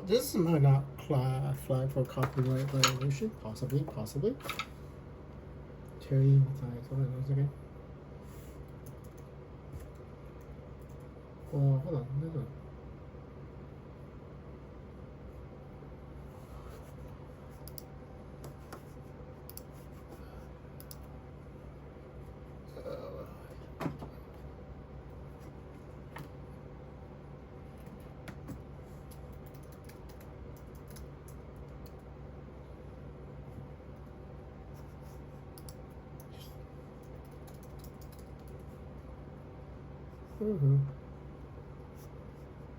this might not flag for copyright violation. Possibly. Terry, hold on a second. Well, hold on.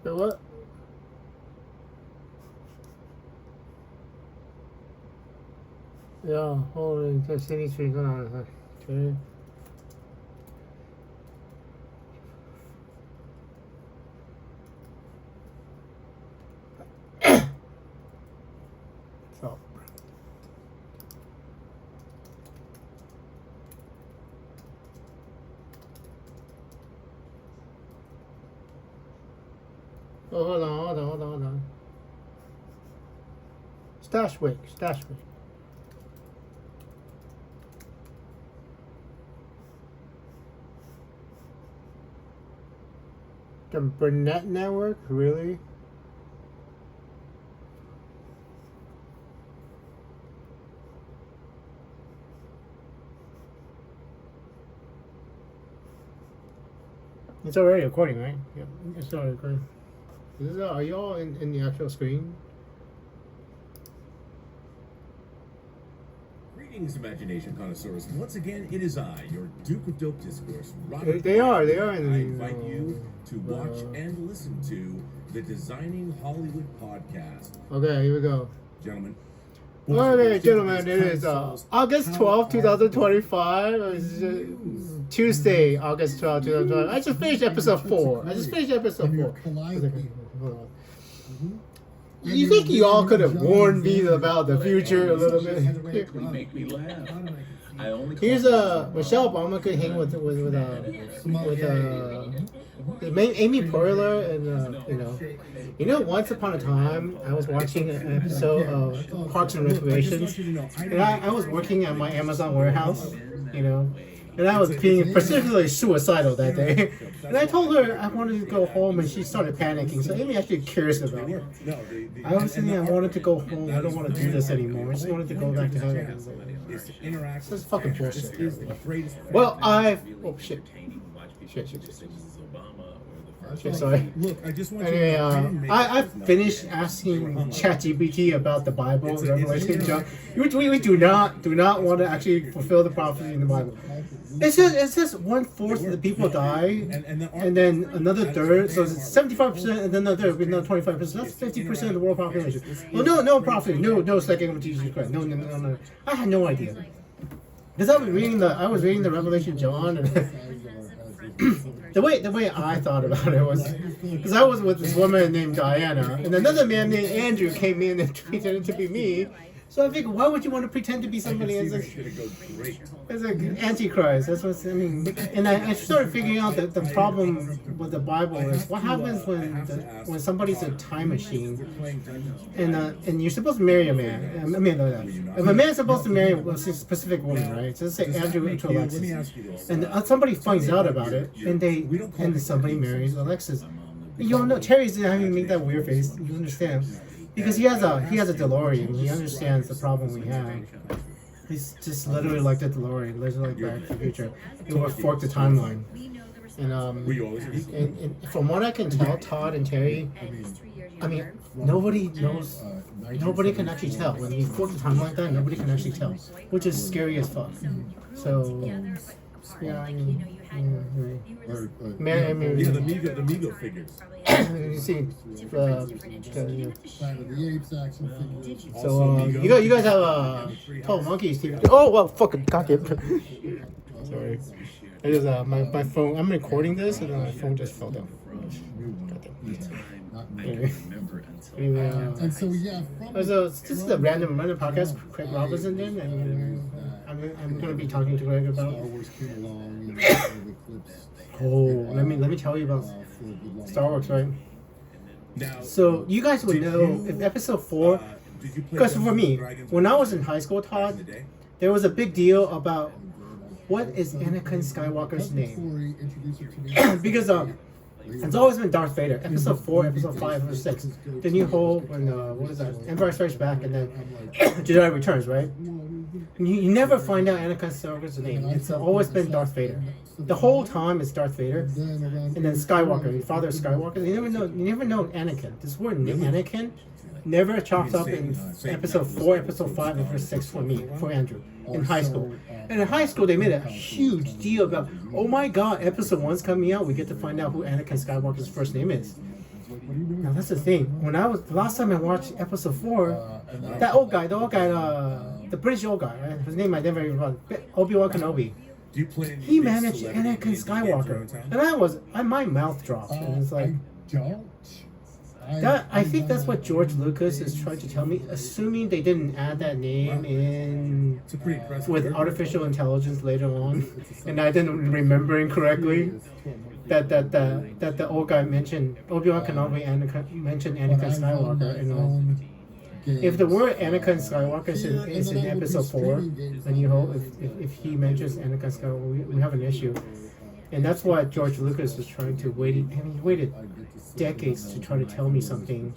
So what? Yeah, holy, the city tree going on. Okay. So. Oh, hold on. Stash week. The Burnett Network, really? It's already recording, right? Yeah, it's already recording. Are you all in the actual screen? Greetings, imagination connoisseurs. Once again, it is I, your Duke of Dope Discourse, They are. I invite you to watch and listen to the Designing Hollywood podcast. Okay, here we go. Gentlemen. Okay, gentlemen, it is August 12th, 2025. It's Tuesday, August 12th, 2025. I just finished episode 4. Hold on. You think you all could have warned me about the future a little bit? Make me laugh. Here's Michelle Obama could hang with Amy Poehler and you know once upon a time I was watching an episode of Parks and Recreations and I was working at my Amazon warehouse, and I was being particularly suicidal that day. And I told her I wanted to go home, and she started panicking. So Amy actually curious about it. I was thinking I wanted to go home. I don't want to do this anymore. I just wanted to go back to heaven. This is fucking bullshit. Well, shit. Okay, sorry. Look, I just want anyway, I finished asking ChatGPT about the Bible, Revelation, John. We do not want to actually fulfill the prophecy in the Bible. It says 1/4 of the people die, and then another third. So it's 75%, and then another 25%. That's 50% of the world population. Well, no prophecy, no second of Jesus Christ. No. I had no idea because I was reading the Revelation John and. The way I thought about it was because I was with this woman named Diana, and another man named Andrew came in and pretended to be me. So I figured, why would you want to pretend to be somebody as an antichrist? That's what I mean. And I started figuring out that the problem with the Bible is what happens when somebody's a time machine, and you're supposed to marry a man. If a man's supposed to marry a specific woman, right? So let's say Andrew to Alexis, and somebody finds out about it, and somebody marries Alexis. You don't know. Terry's having to make that weird face. You understand? Because he has a DeLorean. He understands the problem we have. He's just literally like the DeLorean, literally like Back to the Future. He will fork the timeline. And from what I can tell, Todd and Terry, nobody knows. Nobody can actually tell when you fork the timeline like that. Nobody can actually tell, which is scary as fuck. So. Yeah, the Migo figures. You see, so you guys have 12 Monkeys TV. Oh well, fucking goddamn. Sorry, it is my phone. I'm recording this and then my phone just fell down. Anyway, and so this is a random podcast. Craig Robinson did, and I'm going to be talking to Greg about. Oh, let me tell you about Star Wars, right? Now, So you guys would did know you, if episode 4, did you play because for Dungeons me, and Dragons when I was in high school, back in Todd, the day? there was a big deal about what is Anakin Skywalker's name. Because it's always been Darth Vader. Episode 4, Episode 5, Episode 6. The New Hope, and what is that? Empire Strikes Back, and then Jedi Returns, right? And you never find out Anakin Skywalker's name. It's always been Darth Vader. The whole time it's Darth Vader, and then Skywalker, your father Skywalker. You never know Anakin. This word Anakin never chops up in episode 4, episode 5, and episode 6 for me, for Andrew, in high school. And in high school, they made a huge deal about, oh my god, episode 1's coming out, we get to find out who Anakin Skywalker's first name is. Now that's the thing. The last time I watched episode 4, that old guy, the British old guy, right? His name I never even remember, Obi-Wan Kenobi. Do you plan He these managed celebrity Anakin games Skywalker, around and my mouth dropped. And it's like, don't. I think that's what George Lucas is trying to tell me, assuming they didn't add that name in It's a pretty impressive with word. artificial intelligence later on, and I didn't remember incorrectly that the old guy mentioned Obi-Wan Kenobi and mentioned Anakin Skywalker. And if the word Anakin Skywalker is in episode 4, then you hope if he mentions Anakin Skywalker, we have an issue. And that's why George Lucas was trying to wait. I mean, he waited decades to try to tell me something.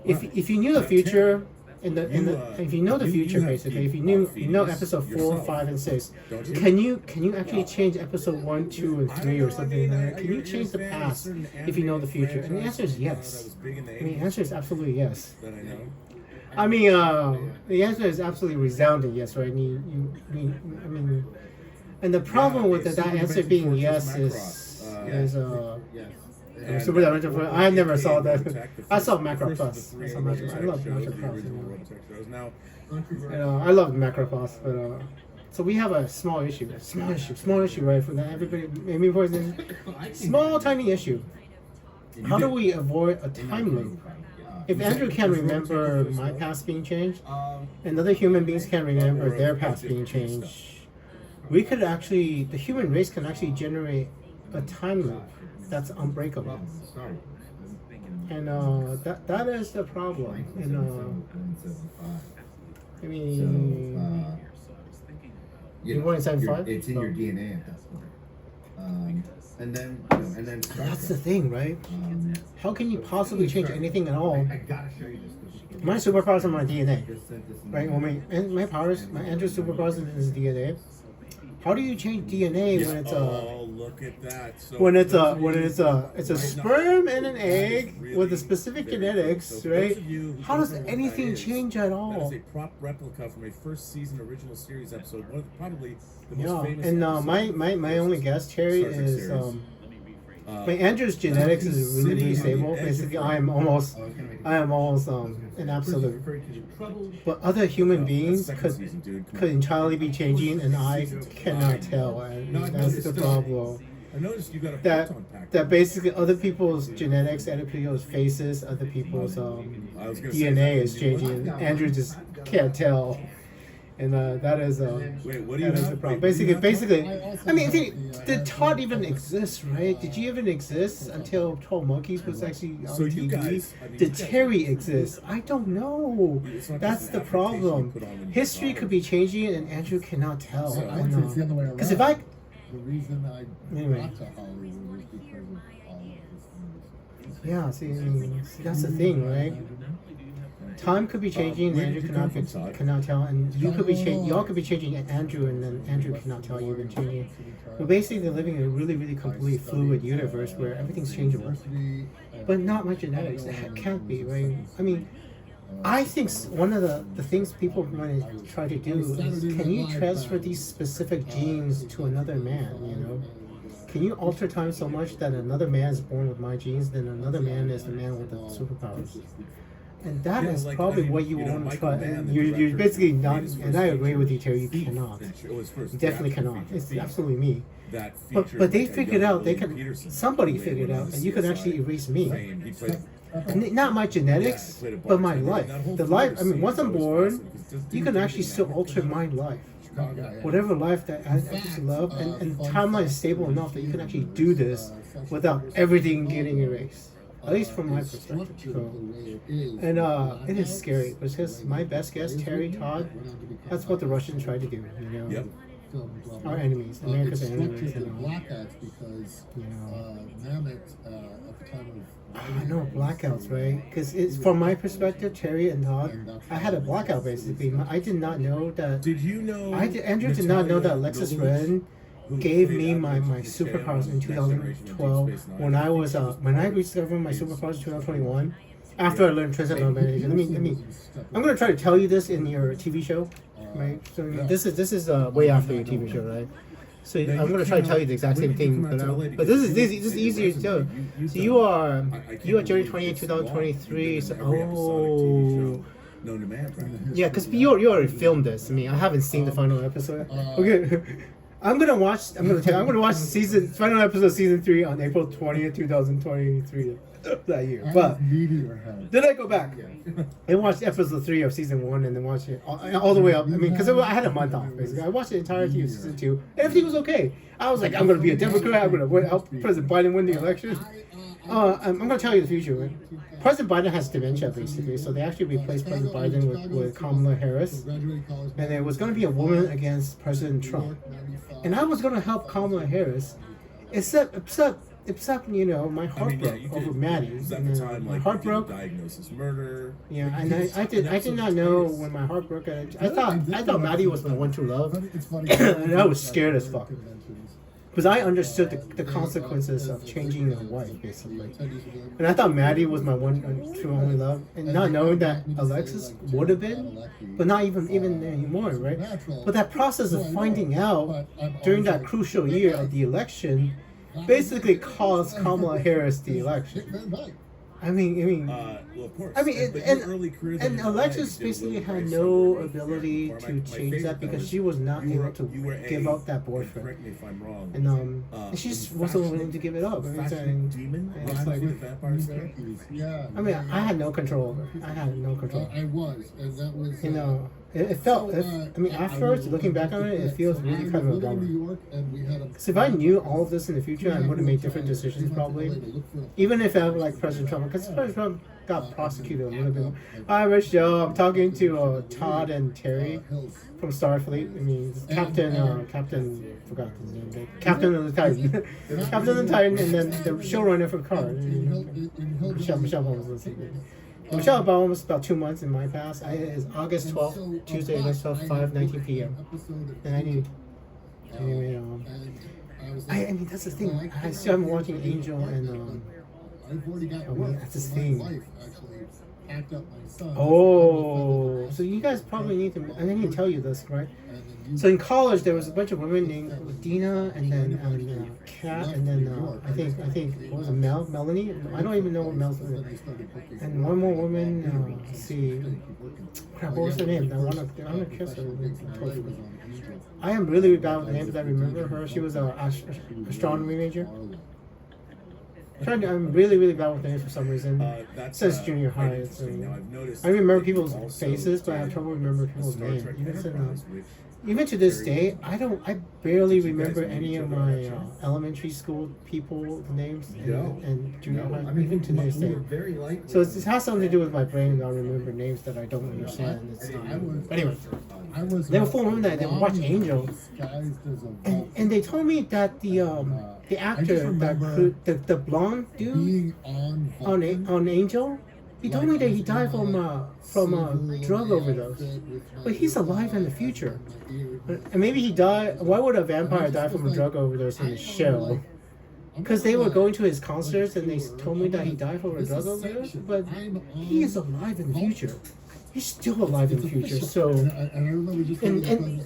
If you knew the future, if you know the future, basically, if you know episode 4, 5, and 6, can you actually change episode 1, 2, and 3 or something like that? Can you change the past if you know the future? And the answer is yes. I mean, the answer is absolutely yes. That I know. I mean, the answer is absolutely resounding yes, right? And the problem with that answer being yes is Super Dimension. I never saw that. I saw Macro Plus. I love Macro Plus. I love Macro Plus, but so we have a small issue, right? For that, everybody, maybe small, tiny issue. How do we avoid a time loop? If Andrew can remember my past being changed, and other human beings can remember their past being changed, we could actually, the human race can actually generate a time loop that's unbreakable. And that is the problem. And I mean, you want inside 5? It's in your DNA at that point. And then That's the thing, right? How can you possibly change anything at all? I gotta show you this. My superpowers are my DNA, Just sent this in right? Well, my powers, my Andrew's superpowers in his DNA. How do you change DNA when it's look at that. So it's a sperm and an egg with a specific genetics, right? How does anything change at That all? is a prop replica from a first season original series episode. One of probably the most Yeah, famous. and episodes. my only guess, Terry, Star Trek is series. my Andrew's genetics is really stable. Basically, I am almost an absolute. But other human beings could entirely be changing, and I cannot tell. And that's the problem. I noticed you got a That proton pack. that basically other people's genetics, other people's faces, other people's I was gonna DNA say, is changing. Andrew just can't tell, and that is Wait, what do you that is have? the problem. Wait, what do you Basically, have? I mean, did Todd even exist, right? Did you even exist until 12 Monkeys was actually on So TV? you guys- I mean, Did you guys- Terry exist? I don't know. It's not That's just the an application you problem. put on when you History get could be changing, and Andrew cannot tell. So- Actually, it's the other way around. Because if I The reason I Anyway. got to Hollywood was because of all of this news. Yeah, see, that's the thing, right? Time could be changing, where and did Andrew you come from, Todd? cannot tell, and you could be changing. Y'all could be changing, and Andrew, and then Andrew cannot tell you've been changing. We're basically living in a really, really completely fluid universe where everything's changeable, but not my genetics. It can't be, right? I mean, I think one of the things people want to try to do is, can you transfer these specific genes to another man? You know, can you alter time so much that another man is born with my genes, then another man is the man with the superpowers? And that is like, probably I mean, what you you know, want to Michael try. Mann, And the you're director, basically not, made his and I first agree with you, feature. Terry. You Thief, cannot. it was first You definitely theatrical cannot. feature It's film absolutely me. that But featured, they like, a figured young out they William can. Peterson, Somebody who later figured went out on that to you can CSI actually erase me. fame. He played Not my genetics, played a but my bartender. life. That whole The life. I theater mean, once I'm scene was born, awesome, 'cause this you dude can did actually that still in alter my life. Chicago. Whatever life that I just love, and timeline is stable enough that you can actually do this without everything getting erased. at least from my perspective. So, and it is scary because my best guess, Terry, Todd, that's what the Russians tried to do. You know, Yep. our enemies, America's it's enemies. structured You to know, blackouts because you know. Mamet at the time of I know blackouts, right? Because it's from my perspective, Terry and Todd. I had a blackout basically. I did not know that. Did you know? Andrew did not know that Alexis Ren gave me my Superpowers superpowers in 2012 when I was when I discovered my superpowers in 2021 after I learned transcendental meditation. Let me I'm gonna try to tell you this in your TV show, right? So this is way after your TV show, right? So I'm gonna try to tell you the exact same thing, but this is easier to tell. So you are January 28, 2023. So Known to man practice. yeah, because you already filmed this. I mean, I haven't seen the final episode. Okay. I'm gonna watch final episode of season 3 on April 20th, 2023 that year. But then I go back and watch episode 3 of season 1 and then watch it all the way up. I mean, because I had a month off basically. I watched the entirety of season 2 and everything was okay. I was like, I'm gonna be a Democrat. I'm gonna help President Biden win the election. I'm gonna tell you the future. Right? President Biden has dementia basically, so they actually replaced President Biden with Kamala Harris, and it was gonna be a woman against President Trump. And I was gonna help Kamala Harris, except you know my heart broke over Maddie. Was that the time My like heart broke. diagnosis murder? Yeah, and I did not know when my heart broke. I thought Maddie was my one true love, and I was scared as fuck. Because I understood the consequences of changing your wife, basically. And I thought Maddie was my one true only love. And not knowing that Alexis would have been, but not even anymore, right? But that process of finding out during that crucial year of the election basically caused Kamala Harris the election. I mean, Well, of course. I mean, But and your early career and then Alexis did a basically little had race no or ability my to change favorite that because was she was not you were- able to you were give a- up that and boyfriend, correct me if I'm wrong. and she just wasn't willing to give it up. I mean, Fashion demon and it's outside like, the vampire slayer? Yeah. I mean, I had no control over it. I had no control. I was, and that was. You know, it felt. I mean, afterwards, looking back on it, it feels really kind of a bummer. Because if I knew all of this in the future, I would have made different decisions probably. Even if I had like President Trump, because President Trump got prosecuted a little bit. Hi, Rachel. I'm talking to Todd and Terry from Starfleet. I mean, Captain, forgot his name. But Captain of the Titan, Captain of the Titan, and then the showrunner for Card. Michelle Obama was listening. Michelle Obama was about 2 months in my past. It is August 12th, Tuesday, August 12th, 5:19 p.m. And I knew. I mean, that's the thing. I still am watching Angel and that's his thing. Oh, so you guys probably need to. I didn't even tell you this, right? So in college, there was a bunch of women named Dina, and then Kat, and then I think what was it, Melanie? I don't even know what Mel's name is. And one more woman. Let's see. Crap, what was her name? I wanna kiss her. I am really bad with the names. I remember her. She was an astronomy major. I'm really bad with names for some reason. Since junior high, I remember people's faces, but I have trouble remembering people's names. Even to this day, I barely remember any of my elementary school people names and junior high. Even to this day. So it has something to do with my brain. I'll remember names that I don't understand. It's not. But anyway, there were 4 women that watched Angel, and they told me that the actor the blonde dude on Angel, he told me that he died from a drug overdose, but he's alive in the future. And maybe he died. Why would a vampire die from a drug overdose in the show? Because they were going to his concerts and they told me that he died from a drug overdose, but he is alive in the future. He's still alive in the future. So, and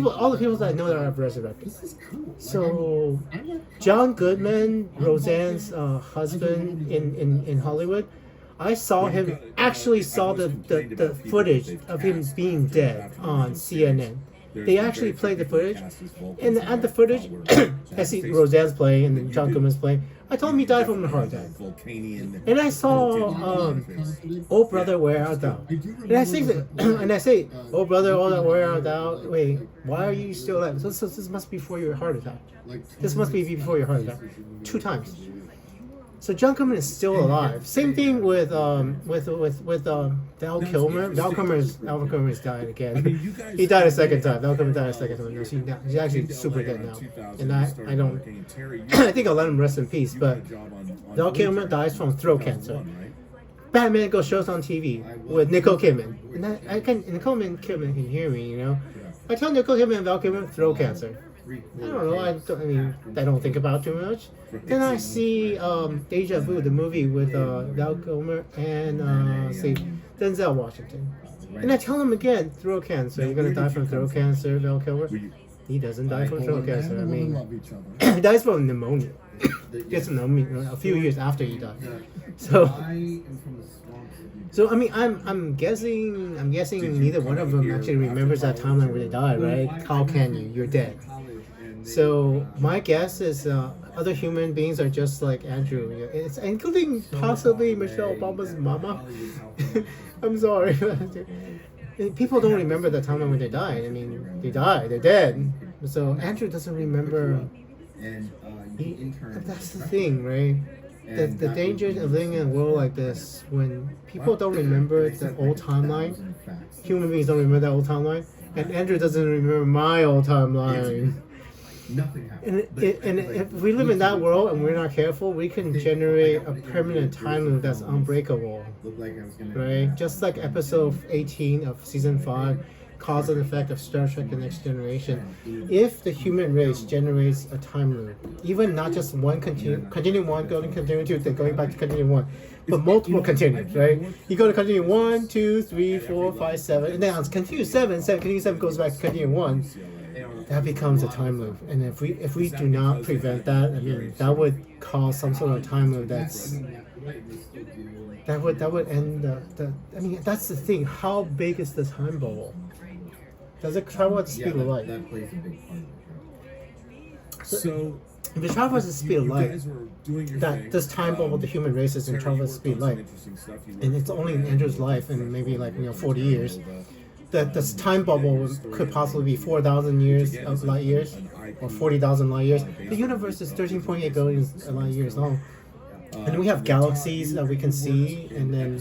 all the people that I know that have resurrected. So, John Goodman, Roseanne's husband in Hollywood, I saw him, actually saw the footage of him being dead on CNN. They actually played the footage, and at the footage, I see Roseanne's playing and then John Goodman's playing. I told him he died from a heart attack. And I saw, "Oh brother, where art thou?" And I say, "Oh brother, where art thou?" Wait, why are you still alive? This must be before your heart attack. This must be before your heart attack. 2 times. So John Goodman is still alive. Same thing with Val Kilmer. Val Kilmer's died again. He died a second time. Val Kilmer died a second time. He's actually super dead now. And I don't. I think I'll let him rest in peace. But Val Kilmer dies from throat cancer. Batman goes shows on TV with Nicole Kidman, and Nicole Kidman can hear me. You know, I tell Nicole Kidman and Val Kilmer throat cancer. I don't know. I don't think about it too much. Then I see Deja Vu, the movie with Val Kilmer and Denzel Washington. And I tell him again, throat cancer. You're gonna die from throat cancer, Val Kilmer. He doesn't die from throat cancer. I mean, he dies from pneumonia. Gets pneumonia a few years after he died. So I mean, I'm guessing neither one of them actually remembers that timeline where they died, right? How can you? You're dead. So my guess is other human beings are just like Andrew. It's including possibly Michelle Obama's mama. I'm sorry. People don't remember the timeline when they died. I mean, they died. They're dead. So Andrew doesn't remember. That's the thing, right? The danger of living in a world like this, when people don't remember the old timeline, human beings don't remember that old timeline, and Andrew doesn't remember my old timeline. And if we live in that world and we're not careful, we can generate a permanent time loop that's unbreakable, right? Just like episode 18 of season 5, Cause and Effect of Star Trek: The Next Generation. If the human race generates a time loop, even not just one continuum 1, going to continuum 2, then going back to continuum 1, but multiple continuums, right? You go to continuum 1, 2, 3, 4, 5, 7, and then on continuum 7, continuum 7 goes back to continuum 1. That becomes a time loop, and if we do not prevent that, I mean, that would cause some sort of time loop that would end the. I mean, that's the thing. How big is the time bubble? Does it travel at the speed of light? That plays a big part. So if it travels at the speed of light, that this time bubble, the human race is in travel at the speed of light, and it's only in Andrew's life, and maybe 40 years. That this time bubble could possibly be 4,000 years of light years, or 40,000 light years. The universe is 13.8 billion light years long, and we have galaxies that we can see. And then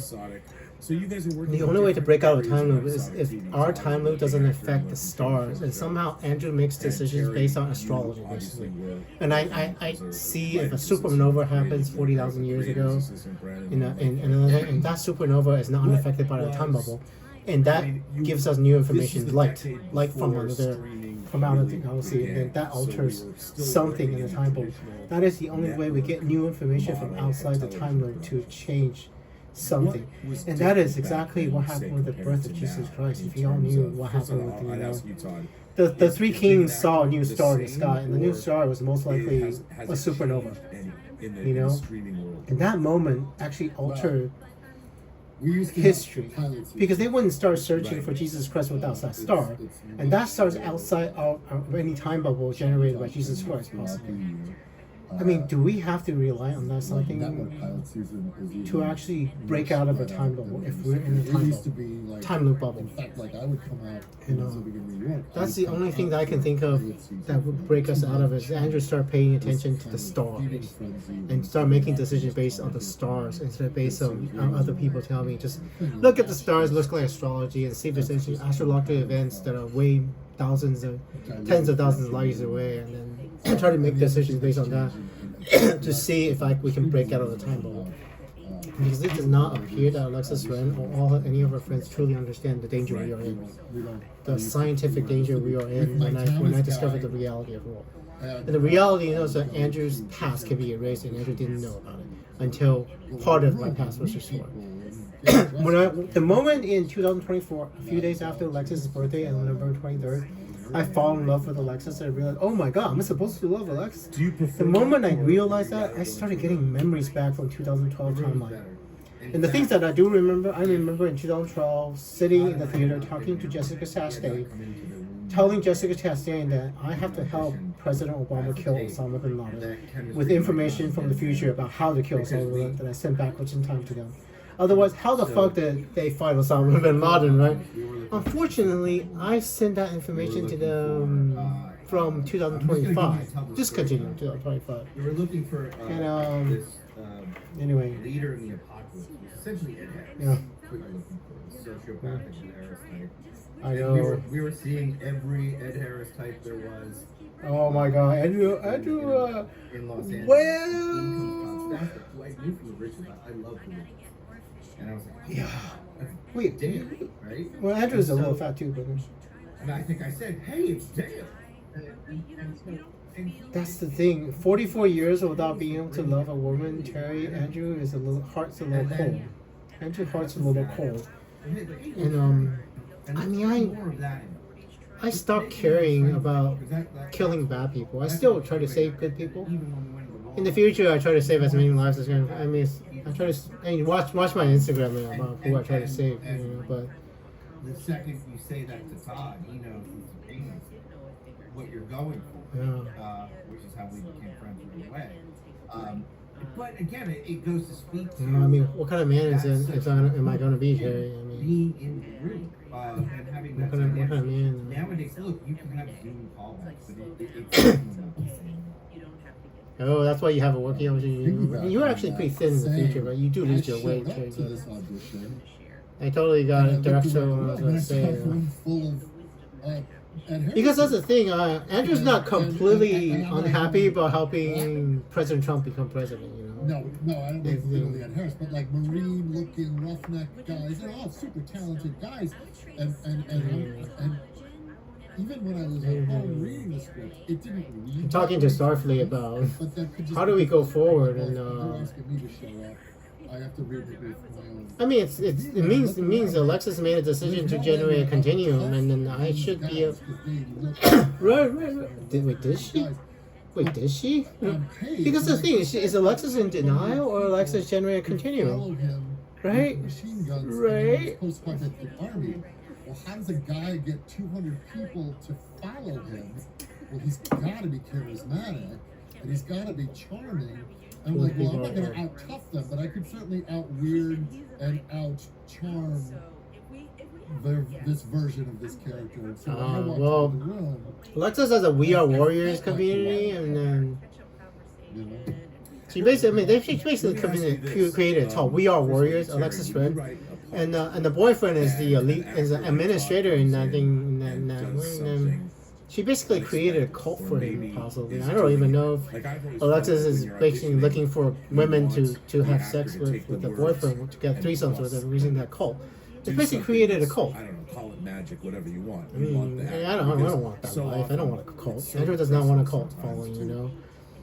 the only way to break out of a time loop is if our time loop doesn't affect the stars, and somehow Andrew makes decisions based on astrology, basically. And I see if a supernova happens 40,000 years ago, and that supernova is not unaffected by the time bubble. And that gives us new information, light from out of the galaxy, and then that alters something in the time loop. That is the only way we get new information from outside the time loop to change something. And that is exactly what happened with the birth of Jesus Christ. If you all knew what happened with the three kings saw a new star in the sky, and the new star was most likely a supernova. You know, and that moment actually altered history, because they wouldn't start searching for Jesus Christ without that star, and that star's outside of any time bubble generated by Jesus Christ, possibly. I mean, do we have to rely on that something to actually break out of a time bubble if we're in a time loop bubble? You know, that's the only thing that I can think of that would break us out of it. Is Andrew start paying attention to the stars and start making decisions based on the stars instead of based on other people tell me. Just look at the stars, look like astrology, and see if there's any astrological events that are way tens of thousands of light years away, and then try to make decisions based on that to see if we can break out of the time bubble. Because it does not appear that Alexis Ren or any of our friends truly understand the danger we are in, the scientific danger we are in when I discovered the reality of the world. And the reality is that Andrew's past can be erased, and Andrew didn't know about it until part of my past was restored. The moment in 2024, a few days after Alexis' birthday on November 23rd, I fall in love with Alexis, and I realized, oh my god, I'm supposed to love Alexis. The moment I realized that, I started getting memories back from 2012 timeline. And the things that I do remember, I remember in 2012 sitting in the theater talking to Jessica Chastain, telling Jessica Chastain that I have to help President Obama kill Osama bin Laden with information from the future about how to kill Osama bin Laden that I sent backwards in time to them. Otherwise, how the fuck did they find Osama bin Laden, right? Unfortunately, I sent that information to them from 2025. Discontinued 2025. We're looking for And Anyway. leader in the apocalypse was essentially Ed Harris. Yeah. That's what you're looking for. Sociopathic Ed Harris type. I And know. we were seeing every Ed Harris type there was Oh my God, Andrew. in Los Angeles. Well. Who I knew from the riches. I love the riches. And I was like, Yeah. Wait. damn, right? Well, Andrew's a And little so- fat too, but And I think I said, hey, it's Dale. that's the thing. 44 years without being able to love a woman, Terry. Andrew is heart's a little cold. Andrew's heart's a little cold. And I mean, more of that. I stopped caring about 'Cause that- killing bad people. I still try to save good people. Even when we went to the wall. In the future, I try to save as many lives as I can. I mean, I try to. I mean, watch my Instagram about who I try to save. You know, but The second you say that to Todd, he knows what you're going for, yeah. which is how we became friends right away. But again, it goes to speak to You know, I mean, what kind of man am I going to be, Terry? I mean, being in the room and having that what kind of dynamic. man? Nowadays, look, you can have Zoom callbacks, but it's not the same. Oh, that's why you have a working out. Piggyback You're on actually that, pretty thin in the saying, future, but you do lose your I weight, showed Terry. up to this audition. I totally got and it. I Direct looked so around I was and going I to saw say. a room full of adherents. Because that's the thing, Andrew's not completely unhappy about helping President Trump become president, you know? No, I don't mean literally adherents, but like marine-looking roughneck guys. They're all super talented guys, and even when I was at home reading the script, it didn't read. I'm talking to Starfleet about But that could just how do we go forward, and they're asking me to show up. I have to read the brief for my own. I mean, it means Alexis made a decision to generate a continuum, and then I should be a right. Did she? Wait, did she? Because the thing is Alexis in denial or Alexis generate a continuum? Right? Machine guns. Right. Post-conflict army. Well, how does a guy get 200 people to follow him? Well, he's got to be charismatic, and he's got to be charming. I'm like, well, I'm not going to out-tough them, but I could certainly out-weird and out-charm this version of this character. And so when I walked well, into the room, Alexis has a We Are Warriors community, and then you know, she basically, she basically created a talk. We Are Warriors. Alexis read, and the boyfriend is the elite, is an administrator in that thing. And she basically created a cult for him, possibly. I don't even know if Alexis is basically looking for women to have sex with the boyfriend, to get threesomes with them, using that cult. It's basically created a cult. I don't know, call it magic, whatever you want. I You want mean, that. I don't want that So life. I don't want a often, cult. so Andrew does not want a cult sometimes following, to- you know.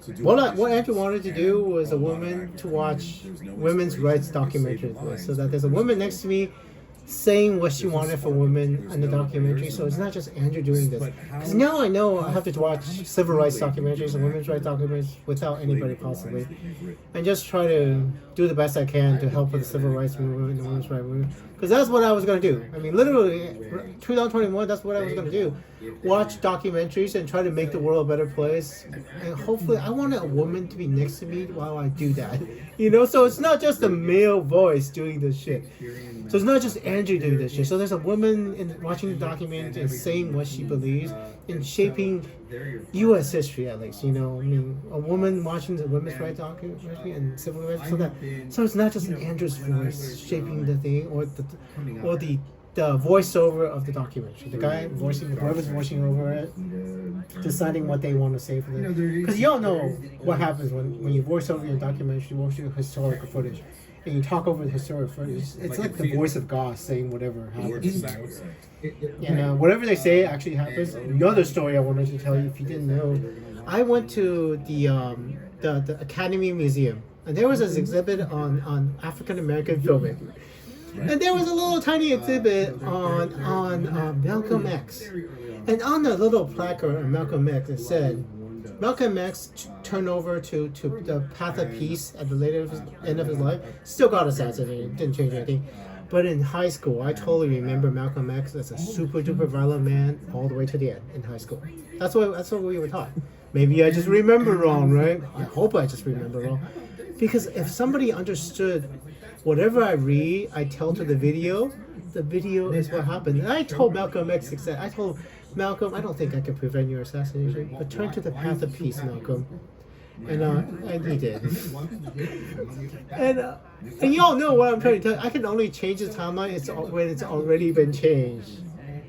to do What auditions, Andrew wanted to do was a and lot of woman actors, to watch there's no women's rights inspiration, they documentary, say the so that lines, there's a but woman there's next to me saying what she wanted for women in the documentary. So it's not just Andrew doing this. Because now I know I have to watch civil rights documentaries and women's rights documentaries without anybody possibly, and just try to do the best I can to help with the civil rights movement and the women's rights movement. Because that's what I was going to do. I mean, literally, 2021, that's what I was going to do. Watch documentaries and try to make the world a better place. And hopefully, I want a woman to be next to me while I do that. You know, so it's not just a male voice doing this shit. So it's not just Andrew doing this shit. So there's a woman watching the documentary and saying what she believes in shaping U.S. history, at least. You know, I mean, a woman watching the women's rights documentary and civil rights. So it's not just Andrew's voice shaping the thing, or the voiceover of the documentary. The guy whoever's voicing over it, deciding what they want to say for them. Because you all know what happens when you voice over your documentary, you voice your historical footage, and you talk over the historical footage. It's like the voice of God saying whatever happens. And whatever they say actually happens. Another story I wanted to tell you, if you didn't know, I went to the Academy Museum, and there was this exhibit on African American filmmaking. And there was a little tiny exhibit on Malcolm X. And on the little placard of Malcolm X, it said, Malcolm X turned over to the path of peace at the later end of his life. Still got assassinated, didn't change anything. But in high school, I totally remember Malcolm X as a super duper violent man all the way to the end in high school. That's what we were taught. Maybe I just remember wrong, right? I hope I just remember wrong. Because if somebody understood whatever I read, I tell to the video is what happened. And I told Malcolm X, I told Malcolm, I don't think I can prevent your assassination, but turn to the path of peace, Malcolm. And he did. And you all know what I'm trying to tell you. I can only change the timeline when it's already been changed.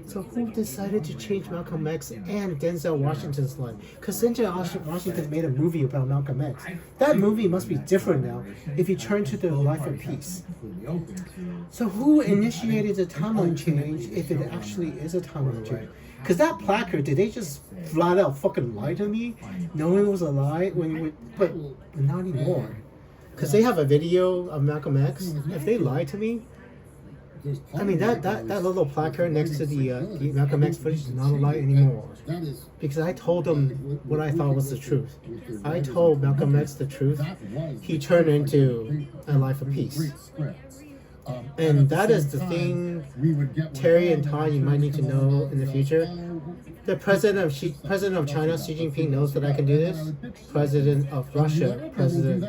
So who decided to change Malcolm X and Denzel Washington's line? Because Denzel Washington made a movie about Malcolm X. That movie must be different now if you turn to the Life of Peace. So who initiated the timeline change if it actually is a timeline change? Because that placard, did they just flat out fucking lie to me, knowing it was a lie? But not anymore. Because they have a video of Malcolm X. If they lie to me, I mean, that little placard next to the Malcolm X footage is not a lie anymore. Because I told them what I thought was the truth. I told Malcolm X the truth. He turned into a Life of Peace. And that is the thing, Terry and Todd, you might need to know in the future. The president of China, Xi Jinping, knows that I can do this. President of Russia, President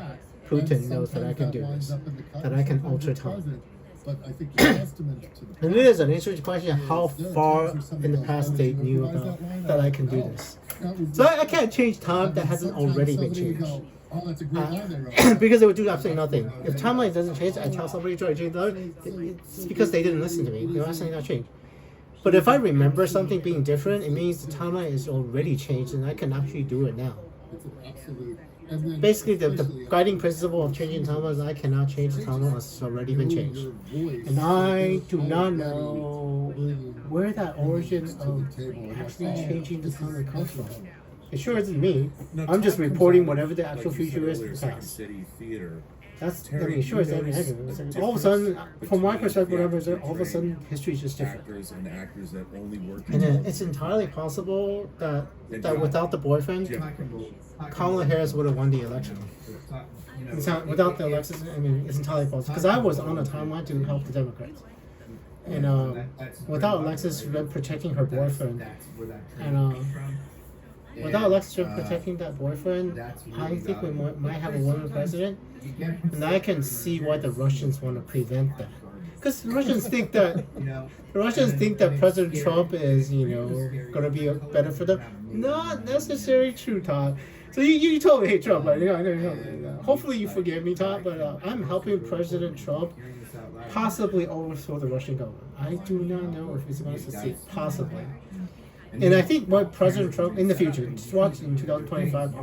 Putin, knows that I can do this. That I can alter time. But I think the testament to the And it is an interesting question how far in the past they knew about that I can do this. So I can't change time that hasn't already been changed. Oh, that's a great line they wrote. Because it would do absolutely nothing. If timeline doesn't change, I tell somebody to try to change the it's because they didn't listen to me. They're absolutely not changed. But if I remember something being different, it means the timeline is already changed and I can actually do it now. It's an absolute. Basically, the guiding principle of changing timelines is I cannot change the timeline unless it's already been changed. And I do not know where that origin of actually changing the timeline comes from. It sure isn't me. I'm just reporting whatever the actual future is in the past. That's, I mean, sure, it's everything. All of a sudden, from my perspective, whatever, all of a sudden, history is just different. And it's entirely possible that without the boyfriend, Kamala Harris would have won the election. Without the election, I mean, it's entirely possible. Because I was on a timeline to help the Democrats. And without Alexis protecting her boyfriend, and without Alexis protecting that boyfriend, I think we might have a woman president. And I can see why the Russians want to prevent that. Because the Russians think that President Trump is, going to be better for them. Not necessarily true, Todd. So you totally hate Trump, right? Hopefully you forgive me, Todd, but I'm helping President Trump possibly overthrow the Russian government. I do not know if he's going to succeed. Possibly. And I think what President Trump, in the future, watch in 2025,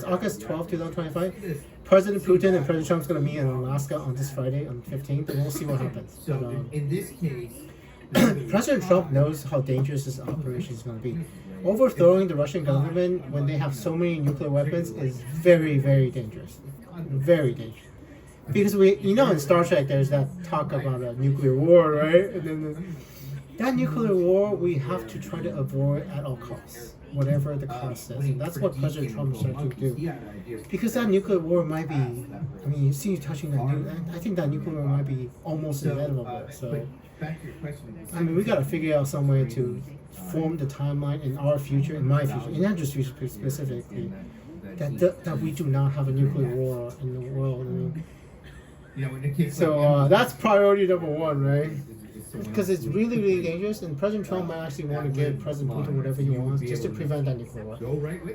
August 12, 2025, President Putin and President Trump's going to meet in Alaska on this Friday, on the 15th, and we'll see what happens. So, in this case, President Trump knows how dangerous this operation is going to be. Overthrowing the Russian government when they have so many nuclear weapons is very, very dangerous. Very dangerous. Because in Star Trek, there's that talk about a nuclear war, right? And then that nuclear war, we have to try to avoid at all costs, whatever the cost is. And that's what President Trump is trying to do. Because that nuclear war might be, I mean, you see touching I think that nuclear war might be almost inevitable. So, I mean, we got to figure out some way to form the timeline in our future, in my future, in Andrew's future specifically, that we do not have a nuclear war in the world. I mean, so that's priority number one, right? Because it's really, really dangerous, and President Trump might actually want to give President Putin whatever he wants just to prevent that nuclear war.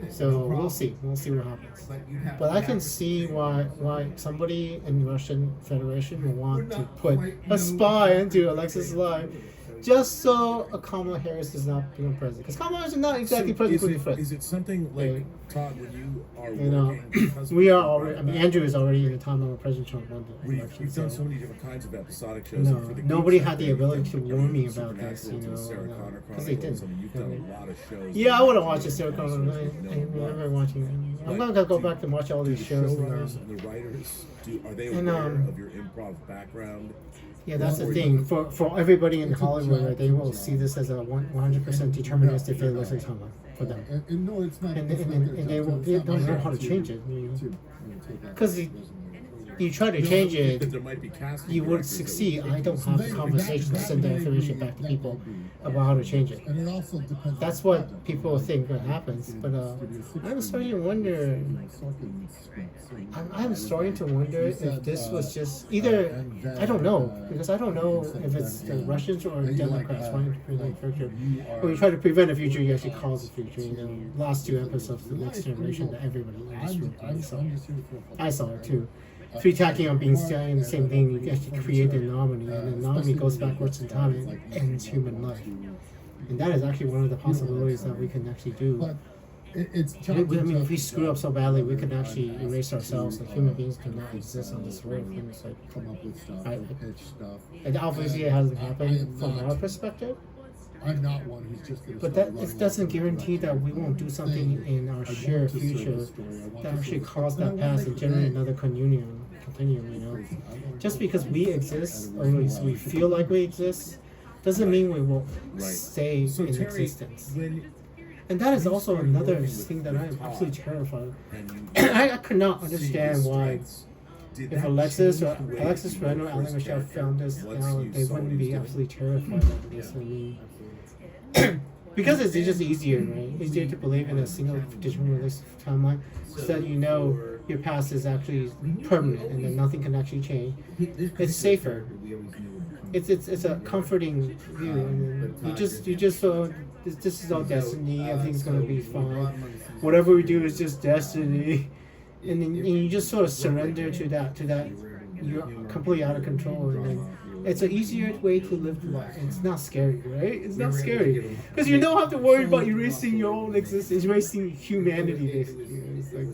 So we'll see. We'll see what happens. But I can see why somebody in the Russian Federation will want to put a spy into Alexis' life just so Kamala Harris does not become president. Because Kamala Harris is not exactly president for the Is it something like, Todd, when you are we are already, I mean, Andrew is already in the timeline where President Trump won the election. We've done so many different kinds of episodic shows. Nobody had the ability to warn me about this, because they didn't. You've done a lot of shows. Yeah, I would have watched the Sarah Connor. I remember watching it. I'm going to go back and watch all these shows. And the writers, are they aware of your improv background? Yeah, that's the thing. For everybody in Hollywood, right, they will see this as a 100% deterministic fatalistic timeline for them. And no, it's not. And they don't know how to change it. Because you try to change Because it, there might be casting you would directors that succeed. would I don't have the conversation to send the information back to people about how to change it. And it also depends. That's on what project. people think what happens, but I'm starting to wonder. I'm starting to wonder if this was just either. I don't know, because I don't know if it's the Russians or Democrats trying to prevent the future. When you try to prevent the future, you actually cause the future. You know, last two episodes of the Next Generation that everybody saw. I saw it too. If you're tacking on being saying the same thing, you actually create the anomaly, and the anomaly goes backwards in time and ends human life. And that is actually one of the possibilities that we can actually do. But it's I mean, if we screw up so badly, we can actually erase ourselves. Like human beings cannot exist on this world. And it's like, come up with stuff, I- pitch stuff. and obviously it hasn't happened from our perspective. I'm not one who's just going to. But that it doesn't guarantee that we won't do something in our shared future that actually cause that past and generate another continuum. You know, just because we exist, or at least we feel like we exist, doesn't mean we will stay So in Terry, existence. when And that is you also started another working with thing that I am Todd, absolutely terrified. and you I could not see understand his why. strengths, did If that Alexis or change the way Alexis you Reno, looked Alan for his Michelle character found this once out, you they saw what wouldn't he was be doing? absolutely terrified of this. I mean, because it's just easier, right? Easier to believe in a single deterministic timeline, so that you know your past is actually permanent and then nothing can actually change. It's safer. It's a comforting view, and then you just so this is all destiny. Everything's gonna be fine. Whatever we do is just destiny, and then and you just sort of surrender to that. You're completely out of control, and then it's an easier way to live life. It's not scary, right? It's not scary because you don't have to worry about erasing your own existence, erasing humanity. Basically, it's like.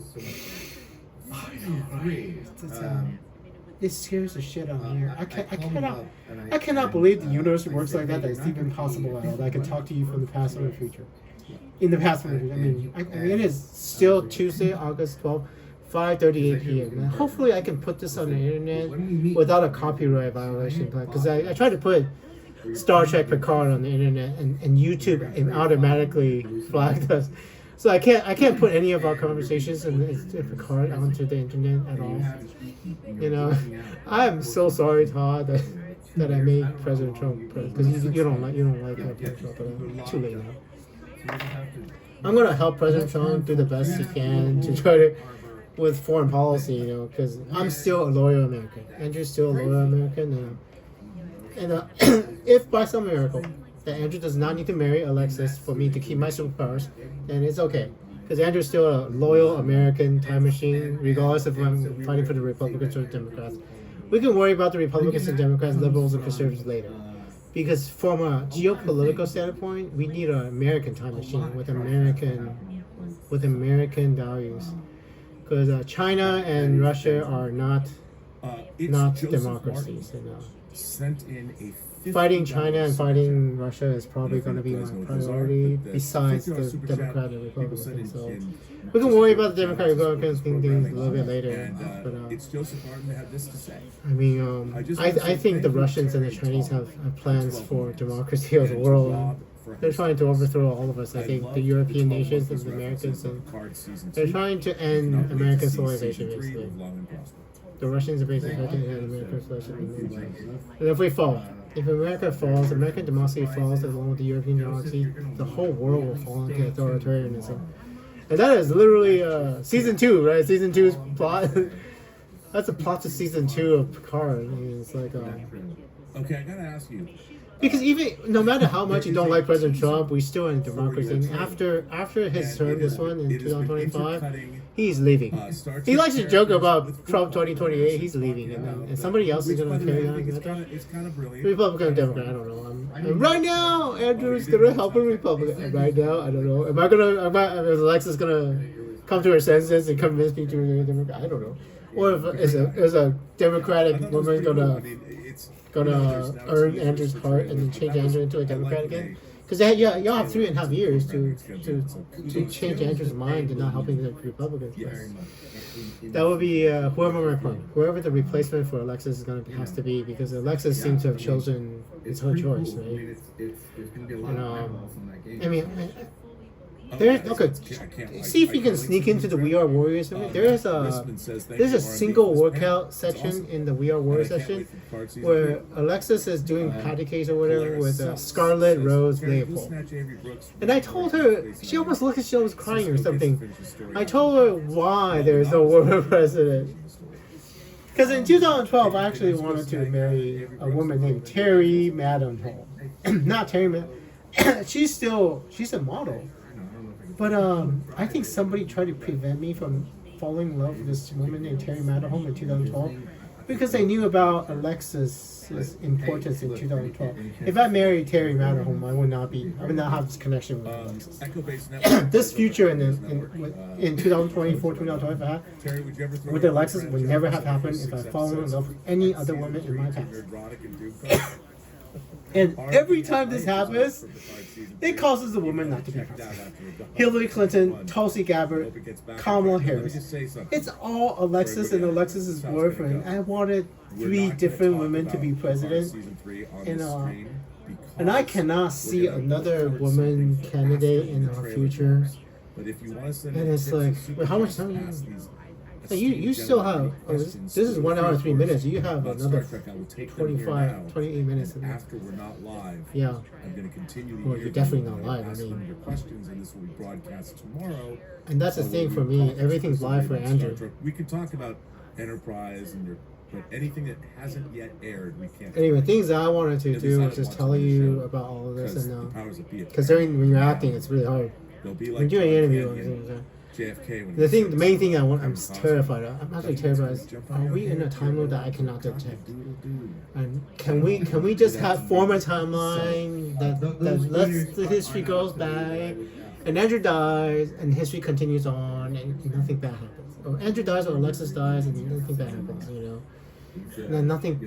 Oh, I know, right? It scares the shit out of me. I cannot believe the universe works like that. That it's even possible at all. That I can talk to you from the past or the future. In the past or the future. I mean, it is still Tuesday, August 12th, 5:38 p.m. And hopefully, I can put this on the internet without a copyright violation. Because I tried to put Star Trek Picard on the internet, and YouTube automatically flagged us. So I can't put any of our conversations in Picard onto the internet at all. You know, I am so sorry, Todd, that I made President Trump because you don't like President Trump, but too late now. I'm gonna help President Trump do the best he can to try to with foreign policy, you know, because I'm still a loyal American. Andrew's still a loyal American, and if by some miracle that Andrew does not need to marry Alexis for me to keep my superpowers, then it's okay. Because Andrew's still a loyal American time machine, regardless if I'm fighting for the Republicans or the Democrats. We can worry about the Republicans and Democrats, liberals and conservatives later. Because from a geopolitical standpoint, we need an American time machine with American values. Because China and Russia are not Joseph democracies. Martin You know. sent in a Fighting China and fighting Russia is probably going to be my priority, but besides particular the super Democrat chat, and people said Republicans. So in we can worry about the Democrat and Republicans things a little bit later. And But it's Joseph Martin that had this to say. I mean, I think the Russians and the Chinese have plans for democracy of the world. They're trying to overthrow all of us. I think the European nations and the Americans, and they're trying to end American civilization, basically. The Russians are basically trying to end American civilization. And if we fall, if America falls, American democracy falls along with the European democracy, the whole world will fall into authoritarianism. And that is literally season 2, right? Season 2's plot. That's a plot to season 2 of Picard. I mean, it's like, okay, I gotta ask you. because even no matter how much you don't like President Trump, we still in democracy. And after his term, this one in 2025, he's leaving. He likes to joke about Trump 2028. He's leaving, and somebody else is going to carry on. It's kind of brilliant. Republican or Democrat, I don't know. And right now, Andrew's gonna help a Republican. And right now, I don't know. Is Alexis gonna come to her senses and convince me to be a Democrat? I don't know. Or if is a Democratic woman gonna earn Andrew's heart and then change Andrew into a Democrat again? Because y'all have 3.5 years to change Andrew's mind and not helping the Republicans. That would be whoever the replacement for Alexis is has to be, because Alexis seems to have chosen it's her choice, right? And I mean, There's okay. See if you can sneak into the We Are Warriors. There's a single workout section in the We Are Warriors section where Alexis is doing patty cakes or whatever with Scarlett Rose Leopold. And I told her, she almost looked like she was crying or something. I told her why there's no woman president. Because in 2012, I actually wanted to marry a woman named Terry Maddenhall. Not Terry Maddenhall. She's a model. But I think somebody tried to prevent me from falling in love with this woman named Terry Maddenhall in 2012 because they knew about Alexis's importance in 2012. If I married Terry Maddenhall, I would not have this connection with Alexis. This future in 2024, 2025 with Alexis would never have happened if I fallen in love with any other woman in my past. And every time this happens, it causes the woman not to be president. Hillary Clinton, Tulsi Gabbard, Kamala Harris. It's all Alexis and Alexis's boyfriend. I wanted 3 different women to be president. And I cannot see another woman candidate in our future. And it's like, wait, how much time do you have? You still have, this is 1 hour and 3 minutes. You have another 28 minutes. After we're not live, yeah. I'm going to continue the Well, you're definitely not live. I mean, your questions, and this will be broadcast tomorrow. And that's the thing for me. Everything's live for Andrew. We can talk about Enterprise but anything that hasn't yet aired, we can't. Anyway, things that I wanted to do was just tell you about all of this, and because when you're acting, it's really hard. When you're doing an interview. JFK. The main thing I'm terrified of. I'm actually terrified. Are we in a time loop that I cannot detect? And can we just form a timeline that lets the history goes by, and Andrew dies, and history continues on, and nothing bad happens. Or Andrew dies, or Alexis dies, and nothing bad happens. And then nothing.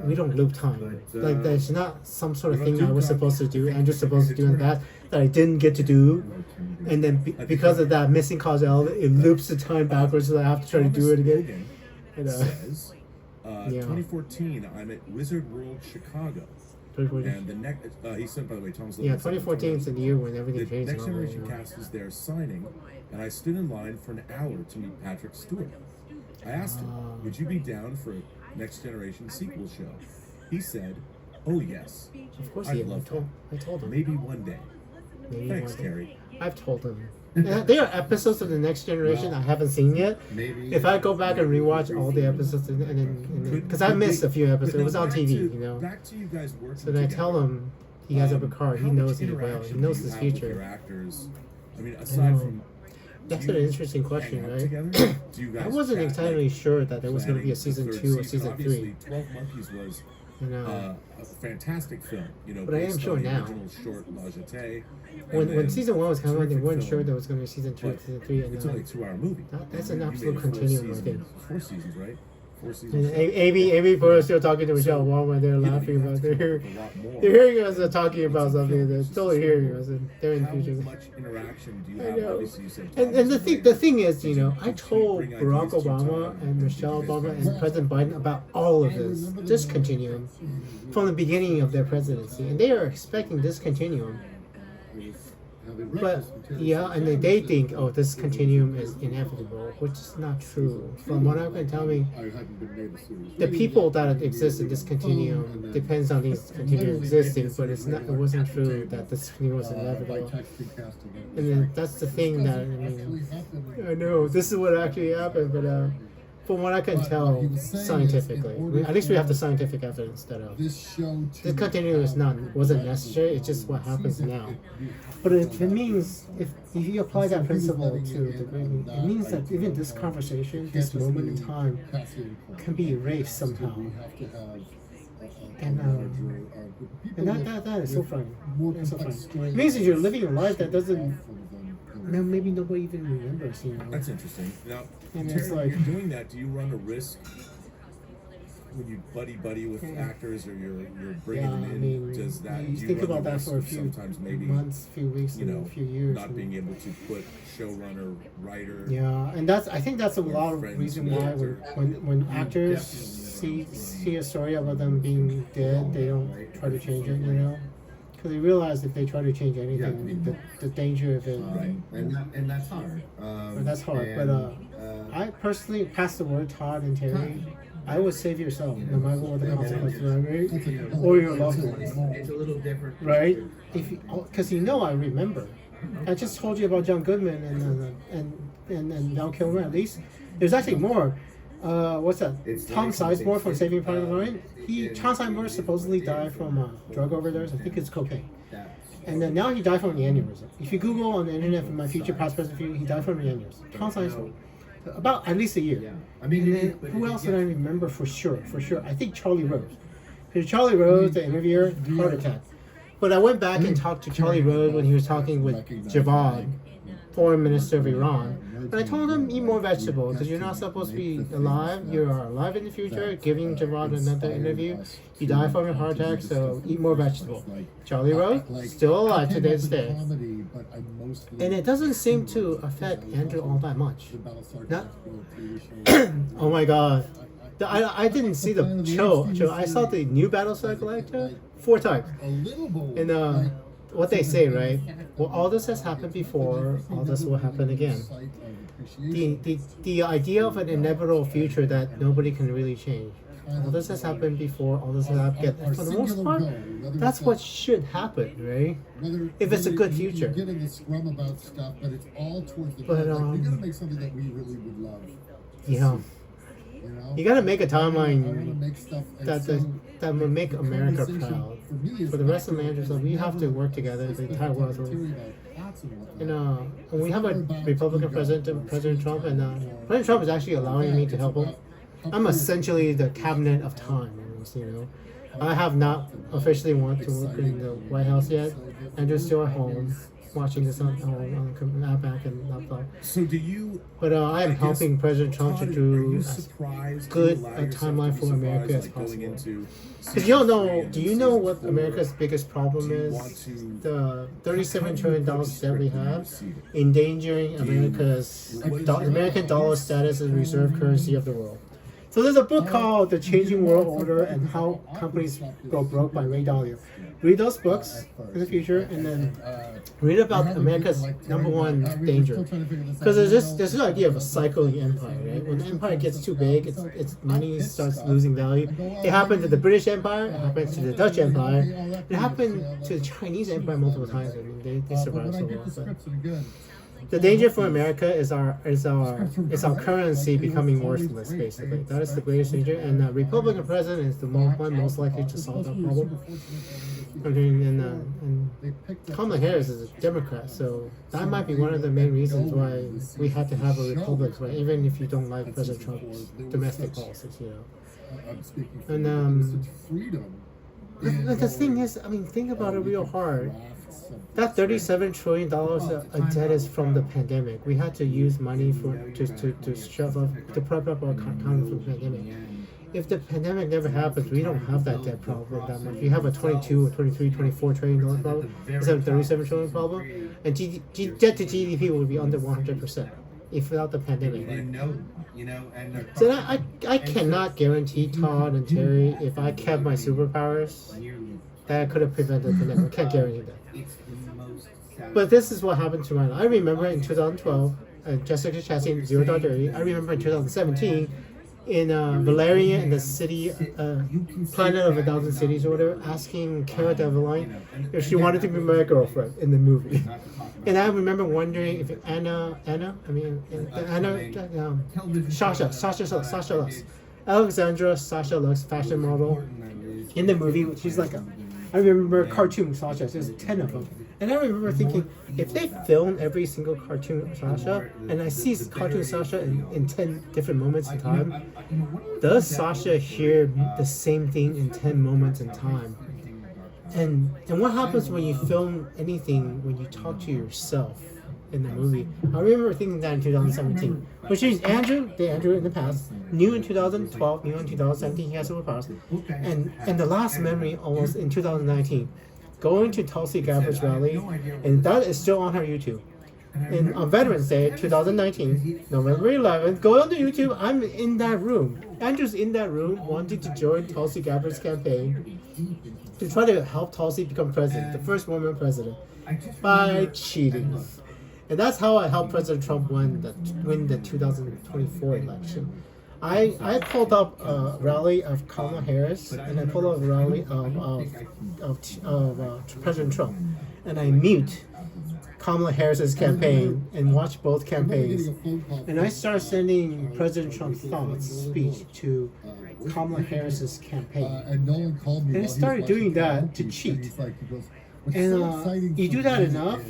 We don't loop time. Like there's not some sort of thing I was supposed to do. Andrew's supposed to do, and that I didn't get to do. And then because of that missing causality, it loops the time backwards, so I have to try to do it again. Says, 2014, I'm at Wizard World Chicago. And the next, he said, by the way, Thomas. Yeah, 2014 is the year when everything changed. Next Generation cast is there signing, and I stood in line for an hour to meet Patrick Stewart. I asked him, would you be down for a Next Generation sequel show? He said, oh yes. Of course he did. I told him. Maybe one day. Thanks, Terry. I've told him. There are episodes of the Next Generation I haven't seen yet. If I go back and rewatch all the episodes, because I missed a few episodes, it was on TV, Back to you guys working So then I tell him he has a Picard. He knows it well. He knows his future. Actors. I mean, aside from. That's an interesting question, right? I wasn't entirely sure that there was going to be a season 2 or season 3. 12 Monkeys was a fantastic film, but I am sure now. Short when season 1 was coming out, they weren't sure there was going to be season 2 or season 3. And it's only a 2-hour movie. That's an absolute continuum, I think. 4 seasons, right? 4 seasons. And Amy Porter still talking to Michelle Obama. They're laughing about they're hearing us talking about something. They're totally hearing us, and they're in the future. How much interaction do you have? I know. And the thing is, I told Barack Obama and Michelle Obama and President Biden about all of this continuum from the beginning of their presidency, and they are expecting this continuum. But and they think, this continuum is inevitable, which is not true. From what I've been telling, the people that exist in this continuum depends on these continuum existing, but it wasn't true that this continuum was inevitable. And then that's the thing that I know this is what actually happened, but from what I can tell scientifically, at least we have the scientific evidence that this continuum wasn't necessary. It's just what happens now. But it means if you apply that principle to the grading, it means that even this conversation, this moment in time, can be erased somehow. And that is so funny. It's so funny. It means that you're living a life that doesn't. Maybe nobody even remembers, That's interesting. Now, and Terry, it's when you're doing that, do you run a risk when you buddy with actors, or you're bringing them in? Does that you think about that for a few months, few weeks, a few years, not being able to put showrunner, writer. Yeah, and I think that's a lot of reason why when actors see a story about them being dead, they don't try to change it, because they realize if they try to change anything, the danger of it. Right. And that's hard. But that's hard. But I personally pass the word, Todd and Terry. I would save yourself, no matter what the consequences are, right? Or your loved ones, It's a little different. right? If because I remember. I just told you about John Goodman and Val Kilmer. At least there's actually more. What's that? Tom Sizemore from Saving Private Ryan. Tom Sizemore supposedly died from drug overdose. I think it's cocaine. And then now he died from an aneurysm. If you Google on the internet from my future, past, present, future, he died from an aneurysm. Tom Sizemore. About at least a year. I mean, And then who else did I remember for sure? I think Charlie Rose. Because Charlie Rose, the interviewer, heart attack. But I went back and talked to Charlie Rose when he was talking with Javad, foreign minister of Iran. And I told him, eat more vegetables, because you're not supposed to be alive. You are alive in the future. Giving Javad another interview. You die from a heart attack, so eat more vegetables. Charlie Rose, still alive to this day. And it doesn't seem to affect Andrew all that much. Not, oh my god. I didn't see the show. I saw the new Battlestar Galactica 4 times. And what they say, right? Well, all this has happened before. All this will happen again. The idea of an inevitable future that nobody can really change. All this has happened before. All this has happened. For the most part, that's what should happen, right? If it's a good future. Getting the scrum about stuff, but it's all towards the But, like, we gotta make something that we really would love. Yeah. You know? You gotta make a I wanna timeline make stuff and that so that will make the America conversation proud. for me is For the rest of the like, managers, we have to work together. The entire world. And we have a Republican President Trump, and President Trump is actually allowing me to help him. I'm essentially the cabinet of time, you know. I have not officially want to work in the White House yet. Andrew's still at home, watching this on iPad and laptop. So do you? But I am helping President Trump to Todd, are do you as surprised? good Do you allow a yourself timeline to be for America surprised, as like, going possible. into Because you don't know, season do you three know and what season America's four? biggest problem Do you is? want to- The $37 How do trillion you debt we restrict have, receiving? endangering America's American dollar status as reserve currency of the world. So there's a book called The Changing World Order and How Companies Go Broke by Ray Dalio. Read those books in the future, and then read about America's number one danger. Because there's this idea of a cycling empire, right? When the empire gets too big, its money starts losing value. It happened to the British Empire, it happened to the Dutch Empire, it happened to the Chinese Empire multiple times. I mean, they survived so well. But the danger for America is our currency becoming worthless. Basically, that is the greatest danger. And the Republican president is the one most likely to solve that problem. I mean, and Kamala Harris is a Democrat, so that might be one of the main reasons why we had to have a republic, right? Even if you don't like President Trump's domestic policies, you know. And but the thing is, I mean, think about it real hard. That $37 trillion a debt is from the pandemic. We had to use money to shove up to prep up our economy from the pandemic. If the pandemic never happens, we don't have that debt problem that much. We have a 22 or 23, 24 trillion dollar problem instead of 37 trillion problem, and debt to GDP would be under 100% if without the pandemic. And So I cannot guarantee Todd and Terry if I kept my superpowers that I could have prevented the pandemic. I can't guarantee that. But this is what happened to mine. I remember in 2012, Jessica Chastain, Zero Dark Thirty. I remember in 2017, in Valerian in the city, Planet of a Thousand Cities or whatever, asking Cara Delevingne if she wanted to be my girlfriend in the movie. And I remember wondering if Sasha Lux, Alexandra Sasha Lux, fashion model, in the movie, she's like I remember cartoon Sasha, there's 10 of them. And I remember thinking, if they film every single cartoon Sasha, and I see cartoon Sasha in 10 different moments in time, does Sasha hear the same thing in 10 moments in time? And what happens when you film anything, when you talk to yourself in the movie? I remember thinking that in 2017. Which means Andrew in the past, knew in 2012, knew in 2017 he has superpowers. And the last memory almost in 2019, going to Tulsi Gabbard's rally, and that is still on her YouTube. on Veterans Day 2019, November 11th. Go on to YouTube. I'm in that room. Andrew's in that room wanting to join Tulsi Gabbard's campaign to try to help Tulsi become president, the first woman president, by cheating. And that's how I helped President Trump win the 2024 election. I pulled up a rally of Kamala Harris and I pulled up a rally of President Trump, and I mute Kamala Harris's campaign and watch both campaigns. And I started sending President Trump's thoughts, speech to Kamala Harris's campaign. And Nolan called me. And I started doing that to cheat. And you do that enough,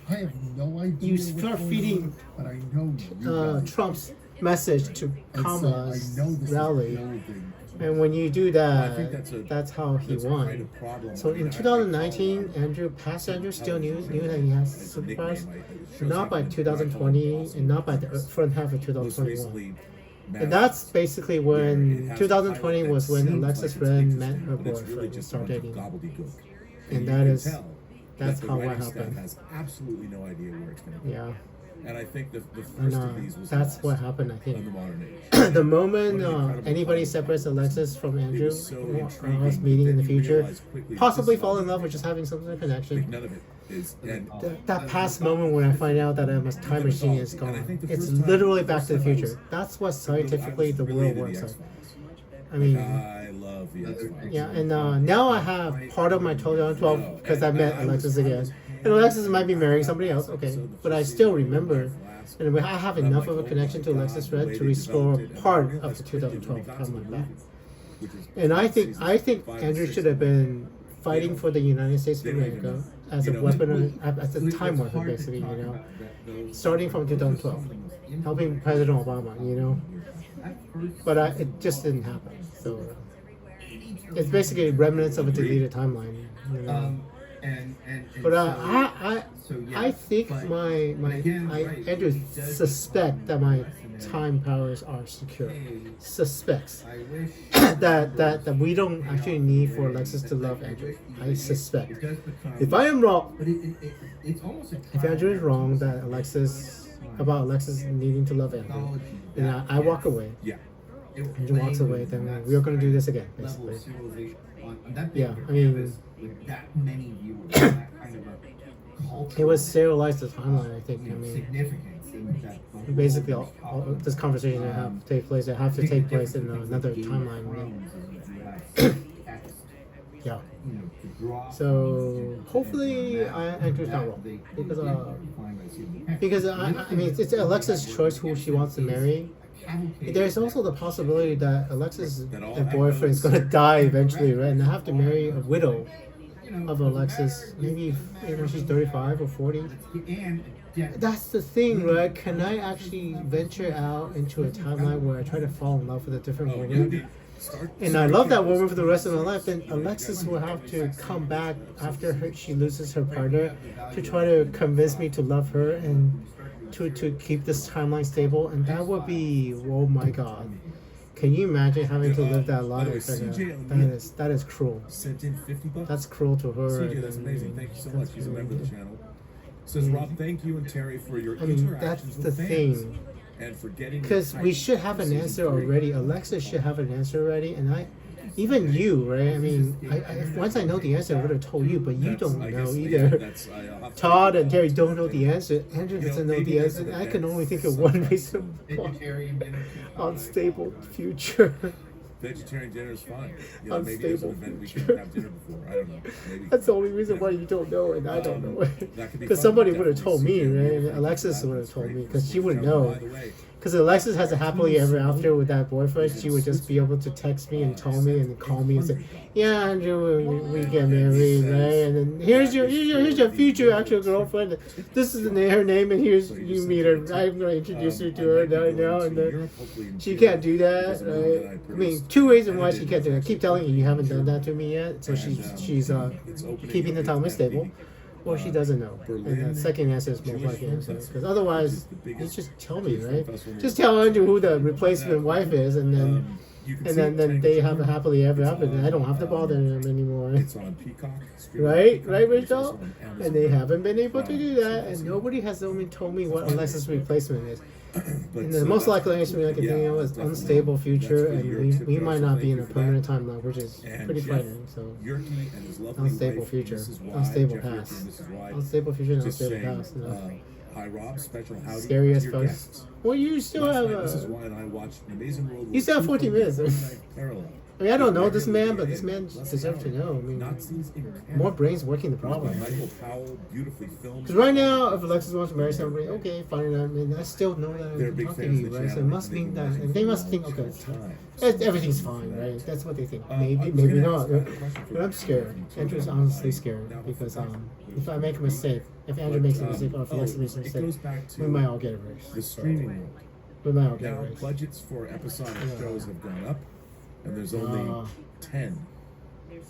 I have no idea. you start feeding but I know Trump's message to Kamala's rally. everything. And when you do I think that, that's how he that's kind won. of problem. So I mean, in I 2019, Andrew still knew that he has It's a superpowers. nickname. It shows Not how by good 2020 Donald and not by the was. front half of Most 2021. recently, And that's basically it when has 2020 a title was that when seems Alexis like it's Ren met interesting, her but it's really boyfriend and just a started bunch of dating. gobbledygook. And you that can is- tell that's that the how what writing staff happened. has absolutely no idea where it's going to go. Yeah, And I think the and first of these was that's lost what happened. I in the think modern age. the moment One of the incredible anybody parts separates about Alexis from It Andrew, was so or intriguing, us meeting in the but then you future, realize quickly possibly this fall in is love with just having some sort of like connection. none of it is. And That past moment when I find out that I'm a time machine is And I gone. think the It's first time- literally the Back first to the time I Future. was- That's what I scientifically was the related world to works the like. X-Files. I mean, I love the X-Files. yeah, and now I have part of my 2012 because I met Alexis again. And Alexis might be marrying somebody else, okay. But I still remember, and I have enough of a connection to Alexis Red to restore part of the 2012 timeline back. And I think Andrew should have been fighting for the United States of America as a weapon, as a time weapon, basically, you know, starting from 2012, helping President Obama, you know. But it just didn't happen. So it's basically remnants of a deleted timeline, you know. But I think I Andrew suspect that my time powers are secure. Suspects that we don't actually need for Alexis to love Andrew. I suspect. If I am wrong, if Andrew is wrong that Alexis needing to love Andrew, then I walk away. Yeah. Andrew walks away, then we're gonna do this again, basically. Yeah, I mean, it was serialized the timeline. I think. I mean, basically, all this conversation I have to take place in another timeline. Right? Yeah. So hopefully, Andrew's not wrong because I mean it's Alexis' choice who she wants to marry. There's also the possibility that Alexis' boyfriend is gonna die eventually, right? And I have to marry a widow of Alexis. Maybe she's 35 or 40. That's the thing, right? Can I actually venture out into a timeline where I try to fall in love with a different woman? And I love that woman for the rest of my life. Then Alexis will have to come back after she loses her partner to try to convince me to love her and to keep this timeline stable. And that would be, oh my God. Can you imagine having to live that life? That is cruel. Sent in $50. That's cruel to her. CJ, that's amazing. Thank you so much. He's a member of the channel. Says Rob, thank you and Terry for your I mean, that's interactions the with fans thing. and for getting Because we should have an answer already. Alexis should have an answer already, and even you, right? I mean, once I know the answer, I would have told you, but you don't know either. Todd and Terry don't know the answer. Andrew doesn't know the answer. I can only think of one reason why. Unstable future. Vegetarian dinner is fine. You know, maybe there's an Unstable event we future. can have dinner before. I don't know. Maybe. That's the only reason why you don't know, and I don't know. That could be Because fun. somebody would have Definitely told me, CJ right? would And Alexis would have told me, because she wouldn't By know. the way, Because Alexis has a happily ever after with that boyfriend. She would just be able to text me and tell me and call me and say, "Yeah, Andrew, we get married, right? And then here's your future actual girlfriend. This is her name, and here's you meet her. I'm going to introduce you to her now." And then she can't do that, right? I mean, two reasons why she can't do that. I keep telling you haven't done that to me yet. So she's keeping the timeline stable. Or she doesn't know. And the second answer is most likely answer. Because otherwise, you just tell me, right? Just tell Andrew who the replacement wife is, and then You can and see then Tank they Jr. have a happily ever It's after, and I don't have to bother them anymore. It's on Peacock. streaming on Right, Peacock, right, it's also Rachel? on Amazon And they haven't been able to Prime, do so that, it's- and nobody has only told me what Alexa's replacement is. But And so the most that's- likely answer I can think of is definitely. unstable future, That's and for we, Europe we to might go, not so be in a thank you for permanent that. timeline, which is And pretty Jeff frightening. So Yerke and his lovely unstable wife, future, Mrs. Y, unstable Jeff Yerke past, and Mrs. Y, unstable future, and just unstable saying, past. You know. hi Rob, special howdy Scary as to your fuck. guests. Well, you still Last have night, Mrs. Y and I watched an amazing World War You still have II 14 film, minutes. Midnight Parallel. I mean, I don't know this Regularly man, but this in man less deserves to than an hour. know. I mean, Nazis in Canada. more brains working the By problem. Michael Powell, beautifully filmed. Because right now, if Alexis wants to marry somebody, okay, fine. I mean, I still know that They're I'm big talking fans to of you, the right? So it channel, must and they've mean been that, watching and they for must a think, long okay, time. everything's So fine, that- right? That's what they think. I Maybe, was maybe gonna not. ask a question for But I'm you. scared. Andrew's honestly scared Now, because before- if I make a mistake, if Andrew makes a mistake, or if Alexis makes a it mistake, goes back to we might all get the erased. streaming world. We might all get Now erased. budgets for episodic Yeah. shows have gone up, and there's only Ah. 10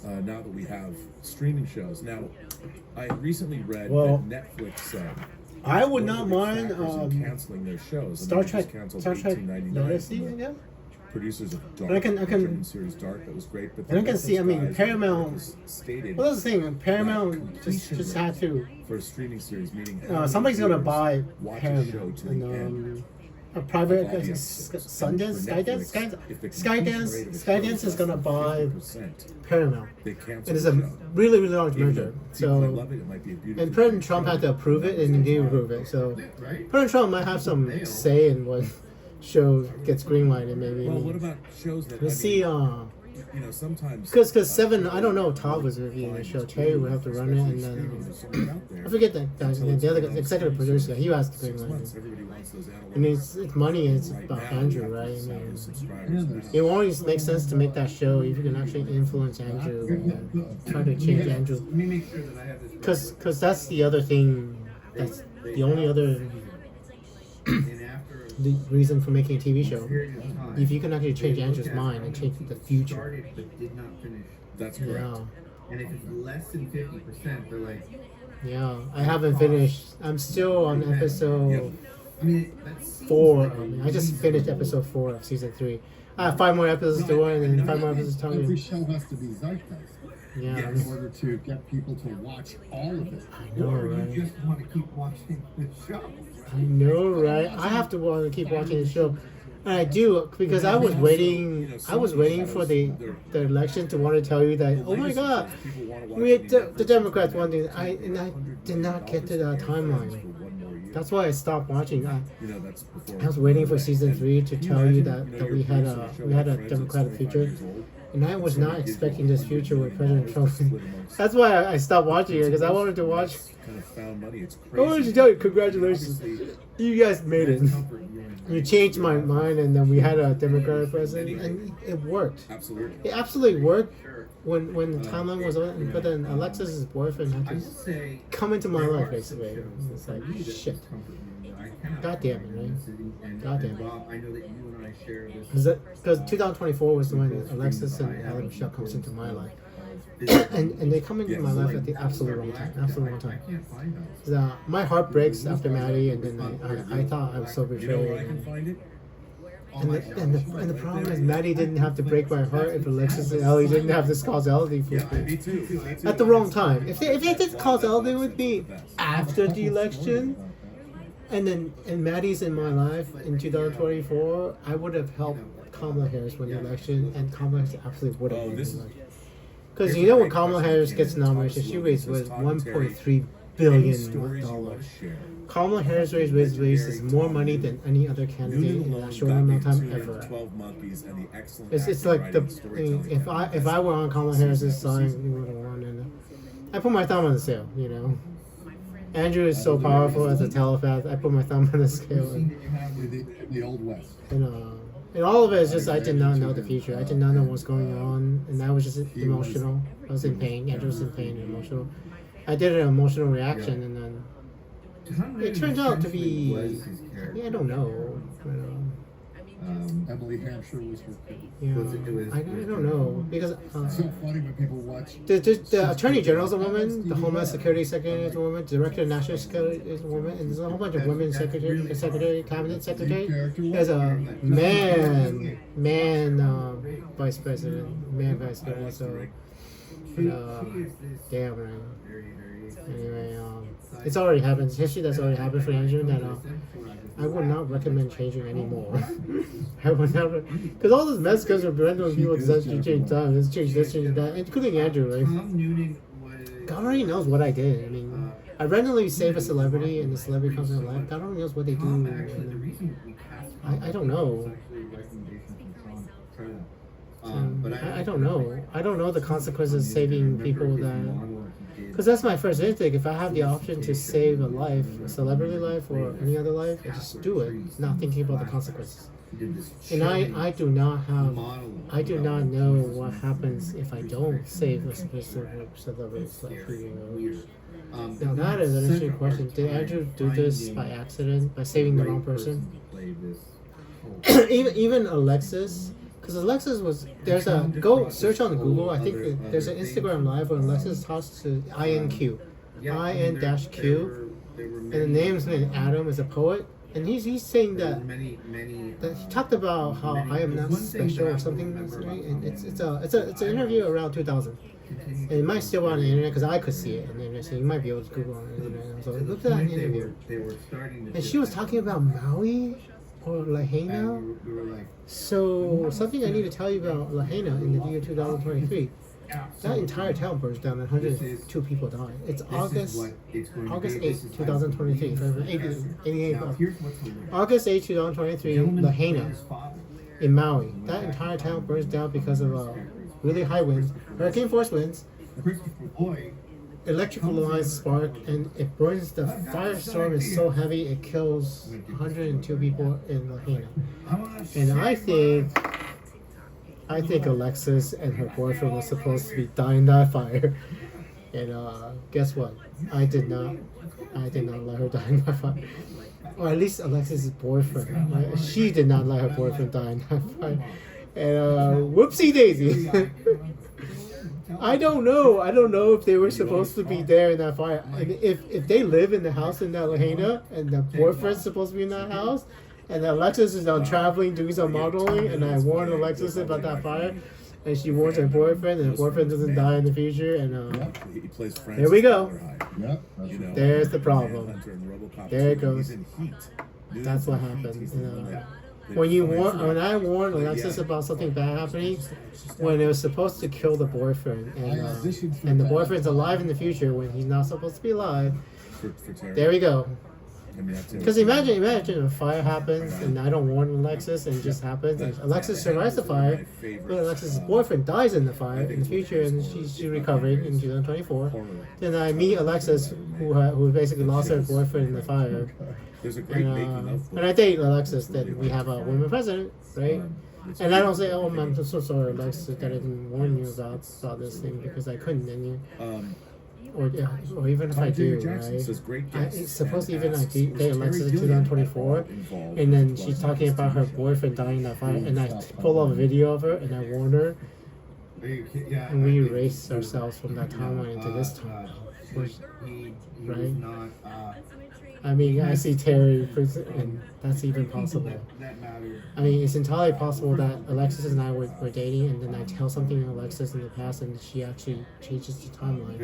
now that we have streaming shows. Now, I recently read Well, that Netflix said I would one of not the big mind factors in canceling their shows. Star and they Trek, just canceled Star Trek 1899 Legacy from the again. producers of Dark, And I can- the German series Dark, that was great. But And I the can see, I Netflix mean, guys Paramount. stated Well, that's the thing. Paramount completion just rate had to. for a streaming series, meaning Somebody's gonna viewers buy watch a show Paramount to and the end. a private Of all the episodes. Sundance, For Skydance, Netflix, if the completion Skydance, rate of a show Skydance is gonna less buy than 50%, Paramount. they cancel It is the a show. really, really large Even merger. though people that So, love it, it might be a beautiful and President Trump had to approve it, and he did approve it. So, Right? President Trump might have some say in what show gets greenlighted. Maybe. Well, what about shows that Let's I see. mean, you know, sometimes Because Seven, I don't know. Todd was reviewing the show. Terry would have to run it, and then I forget the other executive producer. He has to 6 greenlight months, it. everybody wants those analytics. I mean, it's money. It's Right about now, Andrew, you have right? I to sell mean, those subscribers now. it won't always make sense to make that show if you can actually influence Andrew and try to change Andrew. Let me make sure that I have this. Because that's the other thing. That's the only other And after the reason for making a TV a show. period of time, If you can actually change they Andrew's look at mind how and many change the people future. started but did not finish. That's correct. Yeah, And if it's less than 50%, they're like, yeah. I haven't finished. I'm still on episode I mean, that's 4. I just finished episode 4 of season 3. I have 5 more episodes to do, and then 5 more episodes to tell Every you. show has to be zeitgeist Yeah, Yes. in order to get people to watch all of it. I know, or you right? just want to keep watching the show. I know, right? I have to want to keep watching the show, and I do because I was waiting. I was waiting for the election to want to tell you that. Oh my God, we had the Democrats won, and I did not get to that timeline. That's why I stopped watching. I was waiting for season 3 to tell you that we had a Democratic future, and I was not expecting this future with President Trump. That's why I stopped watching it because I wanted to watch. Kind of found money. It's I wanted to crazy. tell you, congratulations, you guys made it. You changed my mind, and then we had a Democratic president, and it worked. Absolutely. It absolutely worked when the timeline was on. But then Alexis's boyfriend had I will to say, come into my life basically. It's like shit. God damn it, right? God damn it. Bob, I know that you and I share this. Because 2024 was when Alexis and Ellen Michelle comes into my life, and they come into my life at the absolute wrong time. Absolute wrong time. I can't find those. My heart breaks after Maddie, and then I thought I was so You know where I betrayed. can find it? And the problem is Maddie didn't have to break my heart if Alexis and Ellie didn't have this causality for me. Me too. At the wrong time. If they did causality with me after the election, and Maddie's in my life in 2024, I would have helped Kamala Harris win the election, and Kamala Harris absolutely would have won the election. Because you know when Kamala Harris gets nominated, she raised was $1.3 billion. Kamala Harris raises more money than any other candidate in that short amount of time ever. 12 Monkeys and the excellent It's like I mean, if I were on Kamala Harris's side, we would have won. And I put my thumb on the scale, you know. Andrew is so powerful as a telepath. I put my thumb on the scale, The Old West. and all of it is just I did not know the future. I did not know what's going on, and I was just emotional. I was in pain. Andrew was in pain and emotional. I did an emotional reaction, and then it turns out to be. I don't know. Emily Hampshire was her kid. Yeah, I don't know because It's so funny when people watch. the Attorney General is a woman, the Homeland Security Secretary is a woman, the Director of National Security is a woman, and there's a whole bunch of women secretary, cabinet secretary. There's a man vice president, man vice president. So, damn right. Anyway, it's already happened. It's history that's already happened for Andrew that I would not recommend changing anymore. I would never, because all those Mexicans are random people that change time, let's change this, change that, including Andrew. Like, God already knows what I did. I mean, I randomly save a celebrity, and the celebrity comes in life. God already knows what they do. And, I don't know. But I don't know. I don't know the consequences of saving people that. Because that's my first instinct. If I have the option to save a life, a celebrity life, or any other life, I just do it, not thinking about the consequences. And I do not know what happens if I don't save a celebrity's life. Now that is an interesting question. Did Andrew do this by accident, by saving the wrong person? even Alexis. Because Alexis was, there's a, go search on Google, I think there's an Instagram live where Alexis talks to IN-Q, IN-Q, and the name's named Adam, is a poet, and he's saying that he talked about how I am not special or something, and it's an interview around 2000. And it might still be on the internet because I could see it on the internet, so you might be able to Google on the internet. So look at that interview. And she was talking about Maui or Lahaina. So something I need to tell you about Lahaina in the year 2023. That entire town burns down and 102 people died. It's August 8, 2023. 88. August 8, 2023, Lahaina in Maui. That entire town burns down because of really high winds, hurricane force winds. Electrical lines spark and it burns. The firestorm is so heavy it kills 102 people in Lahaina. And I think Alexis and her boyfriend was supposed to be dying in that fire. And guess what? I did not let her die in that fire. Or at least Alexis' boyfriend. Right? She did not let her boyfriend die in that fire. And whoopsie daisy. I don't know if they were supposed to be there in that fire. And if they live in the house in that Lahaina and the boyfriend's supposed to be in that house, and Alexis is out traveling doing some modeling, and I warned Alexis about that fire, and she warns her boyfriend, and the boyfriend doesn't die in the future, and here we go. There's the problem. There it goes. That's what happens. When I warned Alexis about something bad happening, when it was supposed to kill the boyfriend, and the boyfriend's alive in the future when he's not supposed to be alive, there we go. Because imagine a fire happens and I don't warn Alexis and it just happens. And Alexis survives the fire, but Alexis' boyfriend dies in the fire in the future and she's recovering in 2024. Then I meet Alexis who basically lost her boyfriend in the fire. And I date Alexis that we have a woman president, right? And I don't say, oh, I'm so sorry, Alexis, that I didn't warn you about this thing because I couldn't. And or even if I do, right? It's supposed to even like date Alexis in 2024, and then she's talking about her boyfriend dying in that fire, and I pull up a video of her and I warn her, and we erase ourselves from that timeline into this timeline, right? I mean, I see Terry, and that's even possible. I mean, it's entirely possible that Alexis and I were dating, and then I tell something to Alexis in the past, and she actually changes the timeline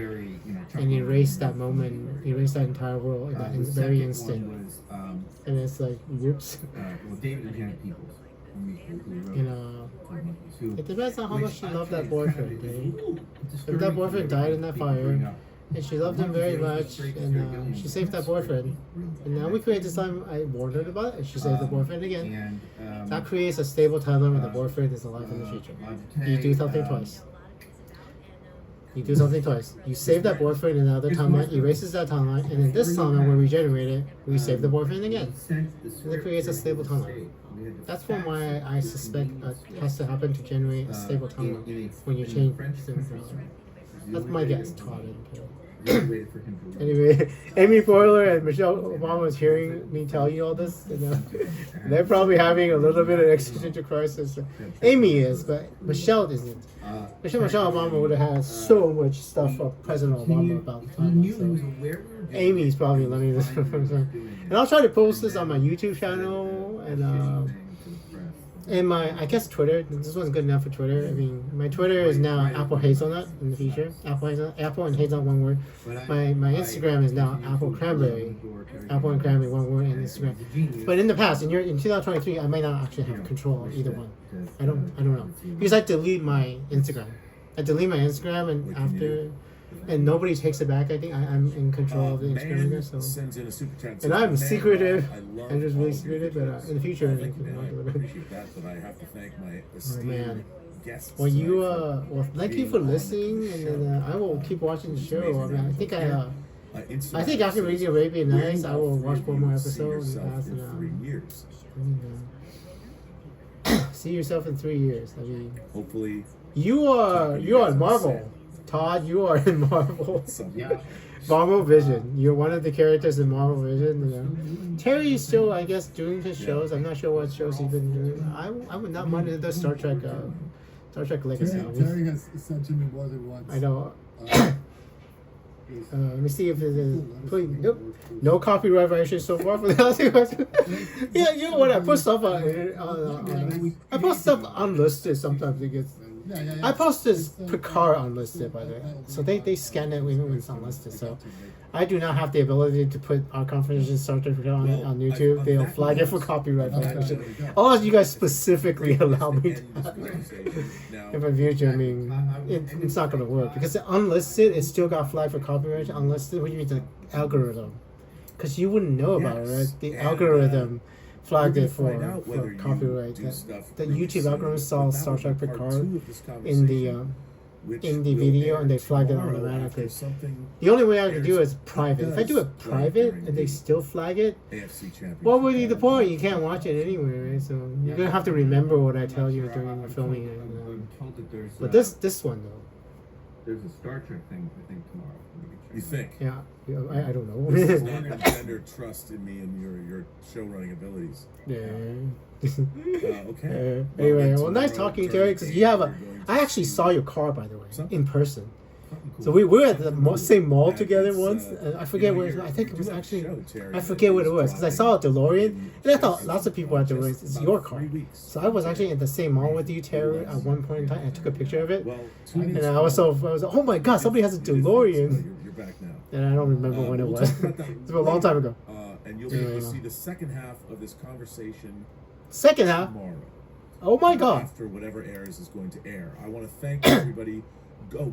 and erase that moment, erase that entire world in that very instant. And it's like, whoops. It depends on how much she loved that boyfriend, right? If that boyfriend died in that fire, and she loved him very much, and she saved that boyfriend. And now we create this time, I warned her about it, and she saved the boyfriend again. That creates a stable timeline where the boyfriend is alive in the future. You do something twice. You save that boyfriend in the other timeline, erases that timeline, and in this timeline where we regenerate it, we save the boyfriend again. And it creates a stable timeline. That's one why I suspect it has to happen to generate a stable timeline when you change things. That's my guess, Todd. really waited for him to Anyway, Amy Poehler and Michelle Obama is hearing me tell you all this. They're probably having a little bit of existential crisis. Amy is, but Michelle isn't. Michelle Obama would have had so much stuff of President Obama about the time. So Amy's probably learning this from her. And I'll try to post this on my YouTube channel and my, I guess, Twitter. This one's good enough for Twitter. I mean, my Twitter is now Apple Hazelnut in the future. Apple and Hazelnut, one word. My Instagram is now Apple Cranberry. Apple and Cranberry, one word, and Instagram. But in the past, in 2023, I might not actually have control of either one. I don't know. Because I delete my Instagram. And nobody takes it back. I think I'm in control of the Instagram. So, and I'm secretive. I'm just really secretive. But in the future, I appreciate that. But I have to thank my esteemed guests. Well, thank you for listening, and then I will keep watching the show. I mean, I think after reading Arabian Nights, I will watch one more episode. See yourself in 3 years. I mean, hopefully, you are in Marvel. Todd, you are in Marvel. Marvel Vision. You're one of the characters in Marvel Vision. Terry's still, I guess, doing his shows. I'm not sure what shows he's been doing. I would not mind the Star Trek Legacy. Terry has said to me more than once. I know. Let me see if there's please, nope, no copyright violation so far for the last question. Yeah, you know what? I put stuff I post stuff unlisted sometimes. It gets. I posted Picard unlisted, by the way. So they scan it when it's unlisted. So I do not have the ability to put our conversation Star Trek on YouTube. They'll flag it for copyright violation. Unless you guys specifically allow me to. In the future, I mean, it's not going to work. Because unlisted, it still got flagged for copyright. Unlisted, what do you mean, the algorithm? Because you wouldn't know about it, right? The algorithm flagged it for copyright. The YouTube algorithm saw Star Trek Picard in the video, and they flagged it automatically. The only way I can do it is private. If I do it private and they still flag it, what would be the point? You can't watch it anyway, right? So you're gonna have to remember what I tell you during the filming it. But this one though. There's a Star Trek thing, I think, tomorrow. You think? Yeah, I don't know. This is not engender trust in me and your show running abilities. Yeah. Okay. Anyway, well, nice talking to you, Terry. Because I actually saw your car, by the way, in person. So we were at the same mall together once. And I forget where. I think it was actually. I forget what it was because I saw a DeLorean, and I thought lots of people had DeLoreans. It's your car. So I was actually at the same mall with you, Terry, at one point in time. I took a picture of it, and I was like, oh my god, somebody has a DeLorean. You're back now. And I don't remember when it was. It's a long time ago. And you'll be able to see the second half of this conversation. Second half. Tomorrow. Oh my god. After whatever airs is going to air. I want to thank everybody.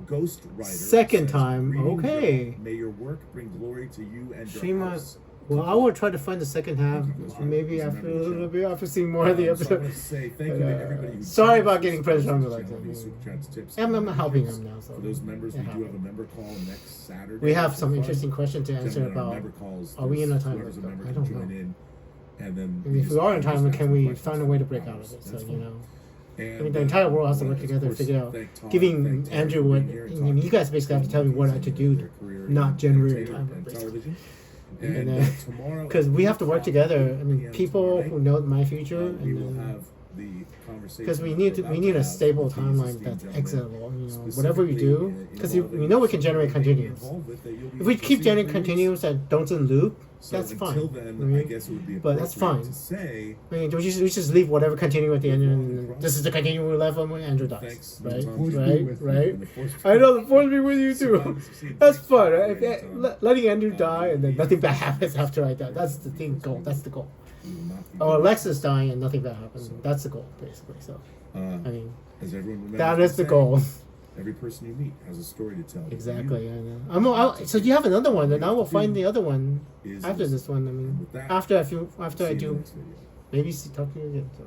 Ghost Rider. Second time. Okay. May your work bring glory to you and your Shima. house. Well, I will try to find the second half. Maybe after a little bit, after seeing more of the episode. So I want to say thank you to everybody. Sorry about getting pressure on me like that. I'm helping them now. So for those members, we do have a member call next Saturday. We have some interesting questions to answer about. Are we in a time limit? I don't know. And then if we are in time limit, can we find a way to break out of it? So you know. I mean, the entire world has to work together to figure out. Giving Andrew what you guys basically have to tell me what I have to do, not generate time limit. And because we have to work together. I mean, people who know my future, and because we need a stable timeline that's exitable. You know, whatever we do, because we know we can generate continuums. If we keep generating continuums that don't in loop, that's fine. Then, I guess it would be but that's fine. To say, I mean, we just leave whatever continuum at the end, and this is the continuum we left when Andrew dies. Right? I know the force be with you too. That's fun. Right? Letting Andrew die and then nothing bad happens after I die. That's the thing. Goal. That's the goal. Oh, Alexis dying and nothing bad happens. That's the goal, basically. So, I mean, that is the goal. Every person you meet has a story to tell. Exactly. So you have another one, then I will find the other one after this one. I mean, after I do, maybe talk to you again. So.